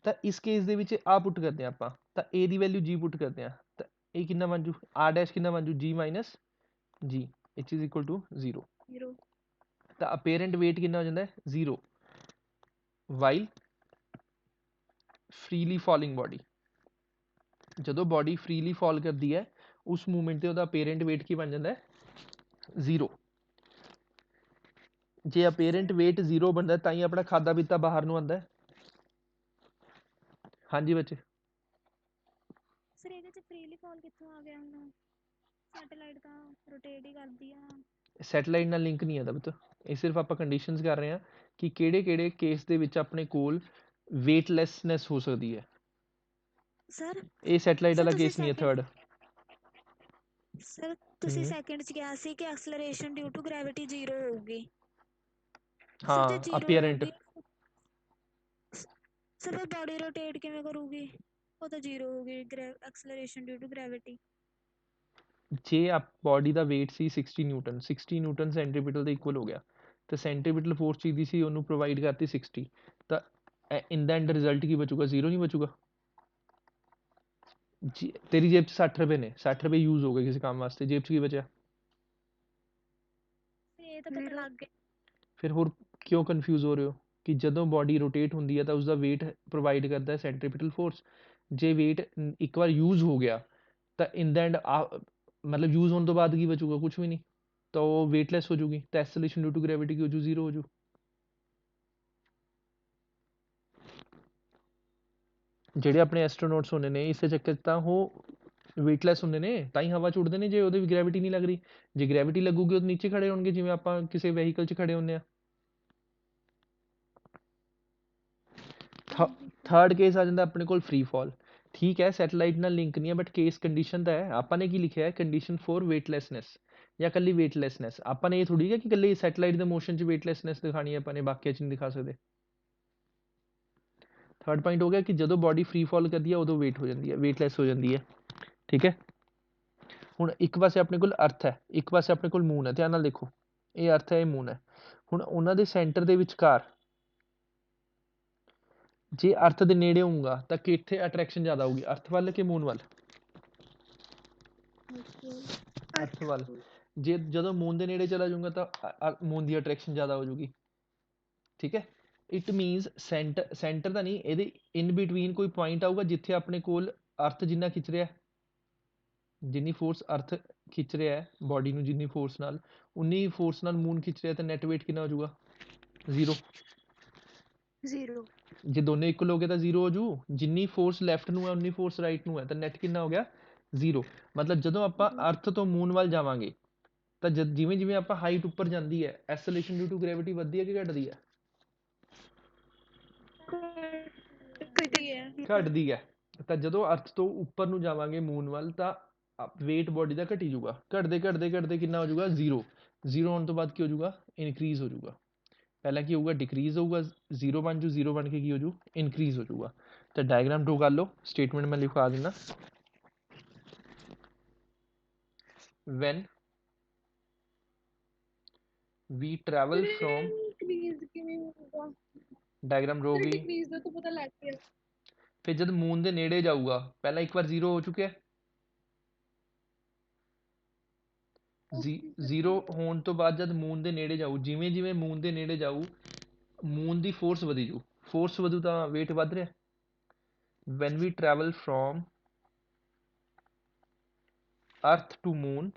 ਤਾਂ ਇਸ ਕੇਸ ਦੇ ਵਿੱਚ ਆ ਪੁੱਟ ਕਰਦੇ ਹਾਂ ਆਪਾਂ, ਤਾਂ ਏ ਦੀ ਵੈਲਿਊ ਜੀ ਪੁੱਟ ਕਰਦੇ ਹਾਂ, ਤਾਂ ਇਹ ਕਿੰਨਾ ਬਣ ਜੂ ਆਰ ਡੈਸ਼ ਕਿੰਨਾ ਬਣ ਜੂ ਜੀ ਮਾਈਨਸ ਜੀ, ਇਚ ਇਜ਼ ਇਕੁਅਲ ਟੂ 0। ਤਾਂ ਅਪੇਰੈਂਟ weight ਕਿੰਨਾ ਹੋ ਜਾਂਦਾ 0 ਵਾਈਲ ਫ੍ਰੀਲੀ ਫਾਲਿੰਗ ਬੋਡੀ। ਜਦੋਂ ਬੋਡੀ ਫ੍ਰੀਲੀ ਫਾਲ ਕਰਦੀ ਹੈ ਉਸ ਮੂਵਮੈਂਟ ਤੇ ਉਹਦਾ ਅਪੇਰੈਂਟ weight ਕੀ ਬਣ ਜਾਂਦਾ 0। ਜੇ ਅਪੇਰੈਂਟ weight 0 ਬਣਦਾ ਤਾਂ ਹੀ ਆਪਣਾ ਖਾਦਾ ਪੀਤਾ ਬਾਹਰ ਨੂੰ ਆਉਂਦਾ। ਹਾਂਜੀ ਬੱਚੇ। ਸਰ ਇਹਦੇ ਚ ਫ੍ਰੀਲੀ ਫਾਲ ਕਿੱਥੋਂ ਆ ਗਿਆ ਹੁਣ? ਸੈਟੇਲਾਈਟ ਤਾਂ ਰੋਟੇਟ ਹੀ ਕਰਦੀ ਆ। ਸੈਟੇਲਾਈਟ ਨਾਲ ਲਿੰਕ ਨਹੀਂ ਆਦਾ ਪੁੱਤ, ਇਹ ਸਿਰਫ ਆਪਾਂ ਕੰਡੀਸ਼ਨਸ ਕਰ ਰਹੇ ਹਾਂ ਕਿ ਕਿਹੜੇ ਕਿਹੜੇ ਕੇਸ ਦੇ ਵਿੱਚ ਆਪਣੇ ਕੋਲ ਵੇਟਲੈਸਨੈਸ ਹੋ ਸਕਦੀ ਹੈ। ਸਰ ਇਹ ਸੈਟੇਲਾਈਟ ਵਾਲਾ ਤੁਸੀਂ ਕੇਸ ਨਹੀਂ ਹੈ ਥਰਡ। ਸਰ ਤੁਸੀਂ ਸੈਕਿੰਡ ਚ ਕਿਹਾ ਸੀ ਕਿ ਐਕਸਲਰੇਸ਼ਨ ਡਿਊ ਟੂ ਗ੍ਰੈਵਿਟੀ 0 ਹੋਊਗੀ। ਸਰ ਜੇ ਹਾਂ ਜ਼ੀਰੋ ਅਪੀਅਰੈਂਟ ਹੋਊਗੀ ਸਰ ਫਿਰ ਬੋਡੀ ਰੋਟੇਟ ਕਿਵੇਂ ਕਰੂਗੀ? ਉਹ ਤਾਂ ਜ਼ੀਰੋ ਹੋਊਗੀ ਐਕਸਲਰੇਸ਼ਨ ਡਿਊ ਟੂ ਗ੍ਰੈਵਿਟੀ। ਜੇ ਬੋਡੀ ਦਾ weight ਸੀ 60 ਨਿਊਟਨ 60 ਨਿਊਟਨ ਸੈਂਟਰੀਪੀਟਲ ਦੇ ਇਕੁਅਲ ਹੋ ਗਿਆ ਤੇ ਸੈਂਟਰੀਪੀਟਲ ਫੋਰਸ ਚਾਹੀਦੀ ਸੀ ਉਹਨੂੰ ਪ੍ਰੋਵਾਈਡ ਕਰਤੀ 60 ਤਾਂ ਇਨ ਦਾ ਐਂਡ ਰਿਜ਼ਲਟ ਕੀ ਬਚੂਗਾ? ਜ਼ੀਰੋ ਨਹੀਂ ਬਚੂਗਾ। ਤੇਰੀ ਜੇਬ 'ਚ 60 ਰੁਪਏ ਨੇ, 60 ਰੁਪਏ ਯੂਜ਼ ਹੋ ਗਏ ਕਿਸੇ ਕੰਮ ਵਾਸਤੇ, ਜੇਬ 'ਚ ਕੀ ਬਚਿਆ? ਇਹ ਤਾਂ ਪਤਾ ਲੱਗ ਗਿਆ। ਫਿਰ ਹੋਰ ਕਿਉਂ ਕਨਫਿਊਜ਼ ਹੋ ਰਹੇ ਹੋ ਕਿ ਜਦੋਂ ਬੋਡੀ ਰੋਟੇਟ ਹੁੰਦੀ ਹੈ ਤਾਂ ਉਸਦਾ weight ਪ੍ਰੋਵਾਈਡ ਕਰਦਾ ਹੈ ਸੈਂਟਰੀਪੀਟਲ ਫੋਰਸ। ਜੇ weight ਇੱਕ ਵਾਰ ਯੂਜ਼ ਹੋ ਗਿਆ ਤਾਂ ਇਨ ਦਾ ਐਂਡ ਮਤਲਬ ਯੂਜ਼ ਹੋਣ ਤੋਂ ਬਾਅਦ ਕੀ ਬਚੂਗਾ? ਕੁਝ ਵੀ ਨਹੀਂ, ਤਾਂ ਉਹ ਵੇਟਲੈਸ ਹੋ ਜੂਗੀ ਤਾਂ ਐਕਸਲਰੇਸ਼ਨ ਡਿਊ ਟੂ ਗ੍ਰੈਵਿਟੀ ਕੀ ਹੋ ਜੂ? ਜ਼ੀਰੋ ਹੋ ਜੂ। ਜਿਹੜੇ ਆਪਣੇ ਐਸਟਰੋਨੌਟਸ ਹੁੰਦੇ ਨੇ ਇਸੇ ਚੱਕਰ 'ਚ ਤਾਂ ਉਹ ਵੇਟਲੈਸ ਹੁੰਦੇ ਨੇ, ਤਾਂ ਹੀ ਹਵਾ 'ਚ ਉੱਡਦੇ ਨੇ। ਜੇ ਉਹਦੇ ਵੀ ਗ੍ਰੈਵਿਟੀ ਨਹੀਂ ਲੱਗ ਰਹੀ, ਜੇ ਗ੍ਰੈਵਿਟੀ ਲੱਗੂਗੀ ਉਹ ਨੀਚੇ ਖੜੇ ਹੋਣਗੇ ਜਿਵੇਂ ਆਪਾਂ ਕਿਸੇ ਵਹੀਕਲ 'ਚ ਖੜੇ ਹੁੰਦੇ ਆ। ਥਰਡ ਕੇਸ ਆ ਜਾਂਦਾ ਆਪਣੇ ਕੋਲ ਫ੍ਰੀ ਫਾਲ। ਠੀਕ ਹੈ ਸੈਟੇਲਾਈਟ ਨਾਲ ਲਿੰਕ ਨਹੀਂ ਹੈ ਬਟ ਕੇਸ ਕੰਡੀਸ਼ਨ ਤਾਂ ਹੈ। ਆਪਾਂ ਨੇ ਕੀ ਲਿਖਿਆ ਹੈ? ਕੰਡੀਸ਼ਨ ਫੋਰ ਵੇਟਲੈਸਨੈਸ ਜਾਂ ਇਕੱਲੀ ਵੇਟਲੈਸਨੈਸ। ਆਪਾਂ ਨੇ ਇਹ ਥੋੜੀ ਹੈ ਕਿ ਇਕੱਲੀ ਸੈਟੇਲਾਈਟ ਦੇ ਮੋਸ਼ਨ 'ਚ ਵੇਟਲੈਸਨੈਸ ਦਿਖਾਣੀ ਹੈ ਆਪਾਂ ਨੇ, ਬਾਕੀਆਂ 'ਚ ਨਹੀਂ ਦਿਖਾ ਸਕਦੇ। ਥਰਡ ਪੁਆਇੰਟ ਹੋ ਗਿਆ ਕਿ ਜਦੋਂ ਬੋਡੀ ਫ੍ਰੀ ਫਾਲ ਕਰਦੀ ਹੈ ਉਦੋਂ ਵੇਟ ਹੋ ਜਾਂਦੀ ਹੈ, ਵੇਟਲੈਸ ਹੋ ਜਾਂਦੀ ਹੈ। ਠੀਕ ਹੈ, ਹੁਣ ਇੱਕ ਪਾਸੇ ਆਪਣੇ ਕੋਲ ਅਰਥ ਹੈ, ਇੱਕ ਪਾਸੇ ਆਪਣੇ ਕੋਲ ਮੂਨ ਹੈ। ਧਿਆਨ ਨਾਲ ਦੇਖੋ, ਇਹ ਅਰਥ ਹੈ, ਇਹ ਮੂਨ ਹੈ। ਹੁਣ ਉਹਨਾਂ ਦੇ ਸੈਂਟਰ ਦੇ ਵਿਚਕਾਰ ਜੇ ਅਰਥ ਦੇ ਨੇੜੇ ਹੋਊਗਾ ਤਾਂ ਕਿੱਥੇ ਅਟਰੈਕਸ਼ਨ ਜ਼ਿਆਦਾ ਹੋਊਗੀ? ਅਰਥ ਵੱਲ ਕਿ ਮੂਨ ਵੱਲ? ਅਰਥ ਵੱਲ। ਜੇ ਜਦੋਂ ਮੂਨ ਦੇ ਨੇੜੇ ਚਲਾ ਜਾਊਗਾ ਤਾਂ ਮੂਨ ਦੀ ਅਟਰੈਕਸ਼ਨ ਜ਼ਿਆਦਾ ਹੋ ਜੂਗੀ। ਠੀਕ ਹੈ, ਇਟ ਮੀਨਸ ਸੈਂਟਰ ਤਾਂ ਨਹੀਂ, ਇਹਦੇ ਇਨ ਬਿਟਵੀਨ ਕੋਈ ਪੁਆਇੰਟ ਆਊਗਾ ਜਿੱਥੇ ਆਪਣੇ ਕੋਲ ਅਰਥ ਜਿੰਨਾ ਖਿੱਚ ਰਿਹਾ, ਜਿੰਨੀ ਫੋਰਸ ਅਰਥ ਖਿੱਚ ਰਿਹਾ ਹੈ ਬੋਡੀ ਨੂੰ, ਜਿੰਨੀ ਫੋਰਸ ਨਾਲ ਉਨੀ ਫੋਰਸ ਨਾਲ ਮੂਨ ਖਿੱਚ ਰਿਹਾ ਤਾਂ ਨੈਟ ਵੇਟ ਕਿੰਨਾ ਹੋ ਜਾਊਗਾ? ਜ਼ੀਰੋ। ਜ਼ੀਰੋ। ਜੇ ਦੋਨੇ ਇਕੁਅਲ ਹੋ ਗਏ ਤਾਂ ਜ਼ੀਰੋ ਹੋ ਜੂ। ਜਿੰਨੀ ਫੋਰਸ ਲੈਫਟ ਨੂੰ ਹੈ ਉਨੀ ਫੋਰਸ ਰਾਈਟ ਨੂੰ ਹੈ ਤਾਂ ਨੈਟ ਕਿੰਨਾ ਹੋ ਗਿਆ? ਜ਼ੀਰੋ। ਮਤਲਬ ਜਦੋਂ ਆਪਾਂ ਅਰਥ ਤੋਂ ਮੂਨ ਵੱਲ ਜਾਵਾਂਗੇ ਤਾਂ ਜਿਵੇਂ ਜਿਵੇਂ ਆਪਾਂ ਹਾਈਟ ਉੱਪਰ ਜਾਂਦੀ ਹੈ ਐਕਸਲਰੇਸ਼ਨ ਡਿਊ ਟੂ ਗ੍ਰੈਵਿਟੀ ਵੱਧਦੀ ਹੈ ਕਿ ਘਟਦੀ ਹੈ? ਘਟਦੀ ਹੈ। ਤਾਂ ਜਦੋਂ ਅਰਥ ਤੋਂ ਉੱਪਰ ਨੂੰ ਜਾਵਾਂਗੇ ਮੂਨ ਵੱਲ ਤਾਂ ਵੇਟ ਬੋਡੀ ਦਾ ਘਟੀ ਜੂਗਾ। ਘਟਦੇ ਘਟਦੇ ਘਟਦੇ ਕਿੰਨਾ ਹੋ ਜੂਗਾ? ਜ਼ੀਰੋ। ਜ਼ੀਰੋ ਹੋਣ ਤੋਂ ਬਾਅਦ ਕੀ ਹੋ ਜੂਗਾ? ਇਨਕਰੀਜ਼ ਹੋ ਜੂਗਾ। ਪਹਿਲਾਂ ਕੀ ਹੋਊਗਾ? ਡਿਕਰੀਜ਼ ਹੋਊਗਾ, ਜ਼ੀਰੋ ਬਣ ਜੂ, ਜ਼ੀਰੋ ਬਣ ਕੇ ਕੀ ਹੋ ਜੂ? ਇਨਕਰੀਜ਼ ਹੋ ਜੂਗਾ। ਤਾਂ ਡਾਇਗਰਾਮ ਡਰੋ ਕਰ ਲਓ, ਸਟੇਟਮੈਂਟ ਮੈਂ ਲਿਖਵਾ ਦਿੰਦਾ। when we travel from decrease ਕਿਵੇਂ ਹੋਊਗਾ? ਡਾਇਗਰਾਮ ਡਰੋ ਗਈ। ਡਿਕਰੀਜ਼ ਦਾ ਤਾਂ ਪਤਾ ਲੱਗ ਗਿਆ। ਫਿਰ ਜਦ ਮੂਨ ਦੇ ਨੇੜੇ ਜਾਊਗਾ, ਪਹਿਲਾਂ ਇੱਕ ਵਾਰ ਜ਼ੀਰੋ ਹੋ ਚੁੱਕਿਆ, ਜ਼ੀਰੋ ਹੋਣ ਤੋਂ ਬਾਅਦ ਜਦ ਮੂਨ ਦੇ ਨੇੜੇ ਜਾਊ, ਜਿਵੇਂ ਜਿਵੇਂ ਮੂਨ ਦੇ ਨੇੜੇ ਜਾਊ ਮੂਨ ਦੀ ਫੋਰਸ ਵਧੀ ਜੂ। ਫੋਰਸ ਵਧੂ ਤਾਂ ਵੇਟ ਵੱਧ ਰਿਹਾ। when we travel from earth to moon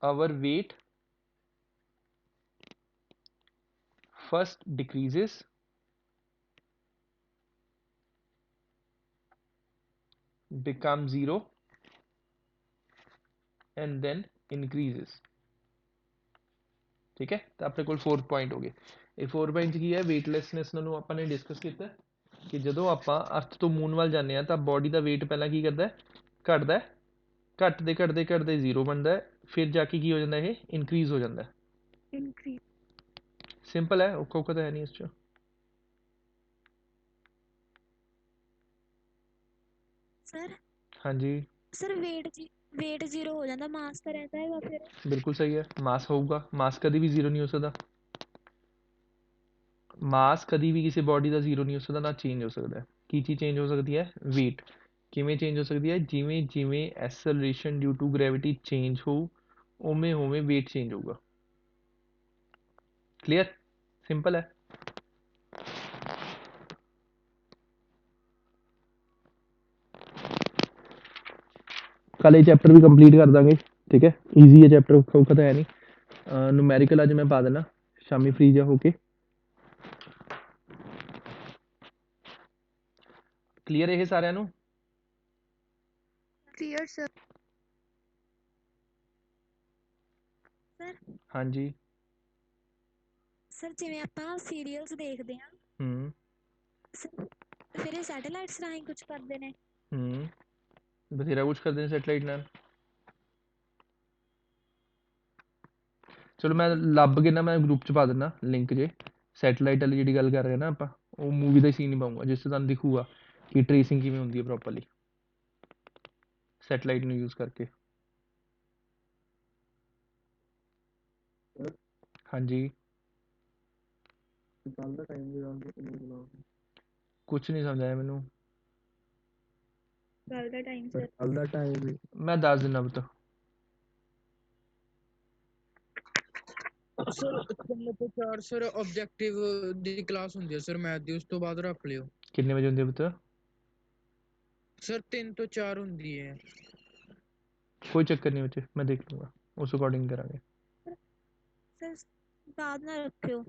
our weight first decreases become zero and then increases। ਠੀਕ ਹੈ, ਤਾਂ ਆਪਣੇ ਕੋਲ 4 ਪੁਆਇੰਟ ਹੋ ਗਏ। ਇਹ 4 ਪੁਆਇੰਟ ਕੀ ਹੈ? ਵੇਟਲੈਸਨੈਸ ਨੂੰ ਆਪਾਂ ਨੇ ਡਿਸਕਸ ਕੀਤਾ ਕਿ ਜਦੋਂ ਆਪਾਂ ਅਰਥ ਤੋਂ ਮੂਨ ਵੱਲ ਜਾਂਦੇ ਹਾਂ ਤਾਂ ਬੋਡੀ ਦਾ weight ਪਹਿਲਾਂ ਕੀ ਕਰਦਾ? ਘਟਦਾ, ਘਟਦੇ ਘਟਦੇ ਘਟਦੇ ਜ਼ੀਰੋ ਬਣਦਾ, ਫਿਰ ਜਾ ਕੇ ਕੀ ਹੋ ਜਾਂਦਾ? ਇਹ ਇਨਕਰੀਜ਼ ਹੋ ਜਾਂਦਾ। ਸਿੰਪਲ ਹੈ, ਔਖਾ ਔਖਾ ਤਾਂ ਹੈ ਨਹੀਂ ਇਸ 'ਚ। ਸਰ ਹਾਂਜੀ ਸਰ ਵੇਟ ਜ਼ੀਰੋ ਹੋ ਜਾਂਦਾ, ਮਾਸ ਤਾਂ ਰਹਿੰਦਾ ਹੈਗਾ ਫਿਰ? ਬਿਲਕੁਲ ਸਹੀ ਹੈ, ਮਾਸ ਹੋਊਗਾ। ਮਾਸ ਕਦੀ ਵੀ ਜ਼ੀਰੋ ਨਹੀਂ ਹੋ ਸਕਦਾ। ਮਾਸ ਕਦੀ ਵੀ ਕਿਸੇ ਬੋਡੀ ਦਾ ਜ਼ੀਰੋ ਨਹੀਂ ਹੋ ਸਕਦਾ, ਨਾ ਚੇਂਜ ਹੋ ਸਕਦਾ। ਕੀ ਚੀਜ਼ ਚੇਂਜ ਹੋ ਸਕਦੀ ਹੈ? ਵੇਟ। ਕਿਵੇਂ ਚੇਂਜ ਹੋ ਸਕਦੀ ਹੈ? ਜਿਵੇਂ ਜਿਵੇਂ acceleration due to gravity change ਹੋਊ ਉਵੇਂ ਉਵੇਂ ਵੇਟ ਚੇਂਜ ਹੋਊਗਾ। ਕਲੀਅਰ? ਸਿੰਪਲ ਹੈ। ਕੱਲ੍ਹ ਇਹ ਚੈਪਟਰ ਵੀ ਕੰਪਲੀਟ ਕਰ ਦਾਂਗੇ। ਠੀਕ ਹੈ, ਈਜ਼ੀ ਹੈ ਚੈਪਟਰ, ਔਖਾ ਔਖਾ ਤਾਂ ਹੈ ਨਹੀਂ। ਨੂਮੈਰੀਕਲ ਅੱਜ ਮੈਂ ਪਾ ਦੇਣਾ ਸ਼ਾਮੀ ਫ੍ਰੀ ਜਾ ਹੋ ਕੇ। ਕਲੀਅਰ ਇਹ ਸਾਰਿਆਂ ਨੂੰ? Clear sir. ਸਰ ਹਾਂਜੀ। ਸਰ ਜਿਵੇਂ ਆਪਾਂ ਸੀਰੀਅਲਸ ਦੇਖਦੇ ਹਾਂ ਫਿਰ ਇਹ ਸੈਟੇਲਾਈਟਸ ਰਾਹੀਂ ਕੁਝ ਕਰਦੇ ਨੇ? ਬਥੇਰਾ ਕੁਛ ਕਰਦੇ ਨੇ ਸੈਟਲਾਈਟ ਨਾਲ। ਚਲੋ ਮੈਂ ਲੱਭ ਕੇ ਨਾ ਮੈਂ ਗਰੁੱਪ 'ਚ ਪਾ ਦਿੰਦਾ ਲਿੰਕ ਜੇ ਸੈਟਲਾਈਟ ਵਾਲੀ ਜਿਹੜੀ ਗੱਲ ਕਰ ਰਹੇ ਨਾ ਆਪਾਂ ਉਹ ਮੂਵੀ ਦਾ ਸੀਨ ਨਹੀਂ ਪਾਉਂਗਾ ਜਿਸ 'ਚ ਤੁਹਾਨੂੰ ਦਿਖੂਗਾ ਕਿ ਟਰੇਸਿੰਗ ਕਿਵੇਂ ਹੁੰਦੀ ਹੈ ਪ੍ਰੋਪਰਲੀ ਸੈਟਲਾਈਟ ਨੂੰ ਯੂਜ਼ ਕਰਕੇ ਹਾਂਜੀ ਕੱਲ ਦਾ ਟਾਈਮ ਵੀ ਆਉਂਦਾ ਕੁਛ ਨਹੀਂ ਸਮਝ ਆਇਆ ਮੈਨੂੰ ਕੱਲ ਦਾ ਟਾਈਮ ਸਰ ਕੱਲ ਦਾ ਟਾਈਮ ਮੈਂ ਦੱਸ ਦਿੰਦਾ ਪੁੱਤ ਸਰ 3 ਤੋਂ 4 ਸਰ ਆਬਜੈਕਟਿਵ ਦੀ ਕਲਾਸ ਹੁੰਦੀ ਹੈ ਸਰ ਮੈਥ ਦੀ ਉਸ ਤੋਂ ਬਾਅਦ ਰੱਖ ਲਿਓ ਕਿੰਨੇ ਵਜੇ ਹੁੰਦੀ ਹੈ ਪੁੱਤ ਸਰ 3 ਤੋਂ 4 ਹੁੰਦੀ ਹੈ ਕੋਈ ਚੱਕਰ ਨਹੀਂ ਬੱਚੇ ਮੈਂ ਦੇਖ ਲੂੰਗਾ ਉਸ ਅਕੋਰਡਿੰਗ ਕਰਾਂਗੇ ਸਰ ਬਾਅਦ ਨਾਲ ਰੱਖਿਓ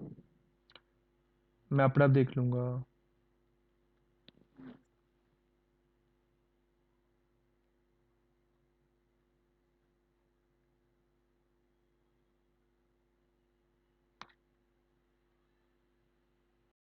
मैं अपना आप देख लूँगा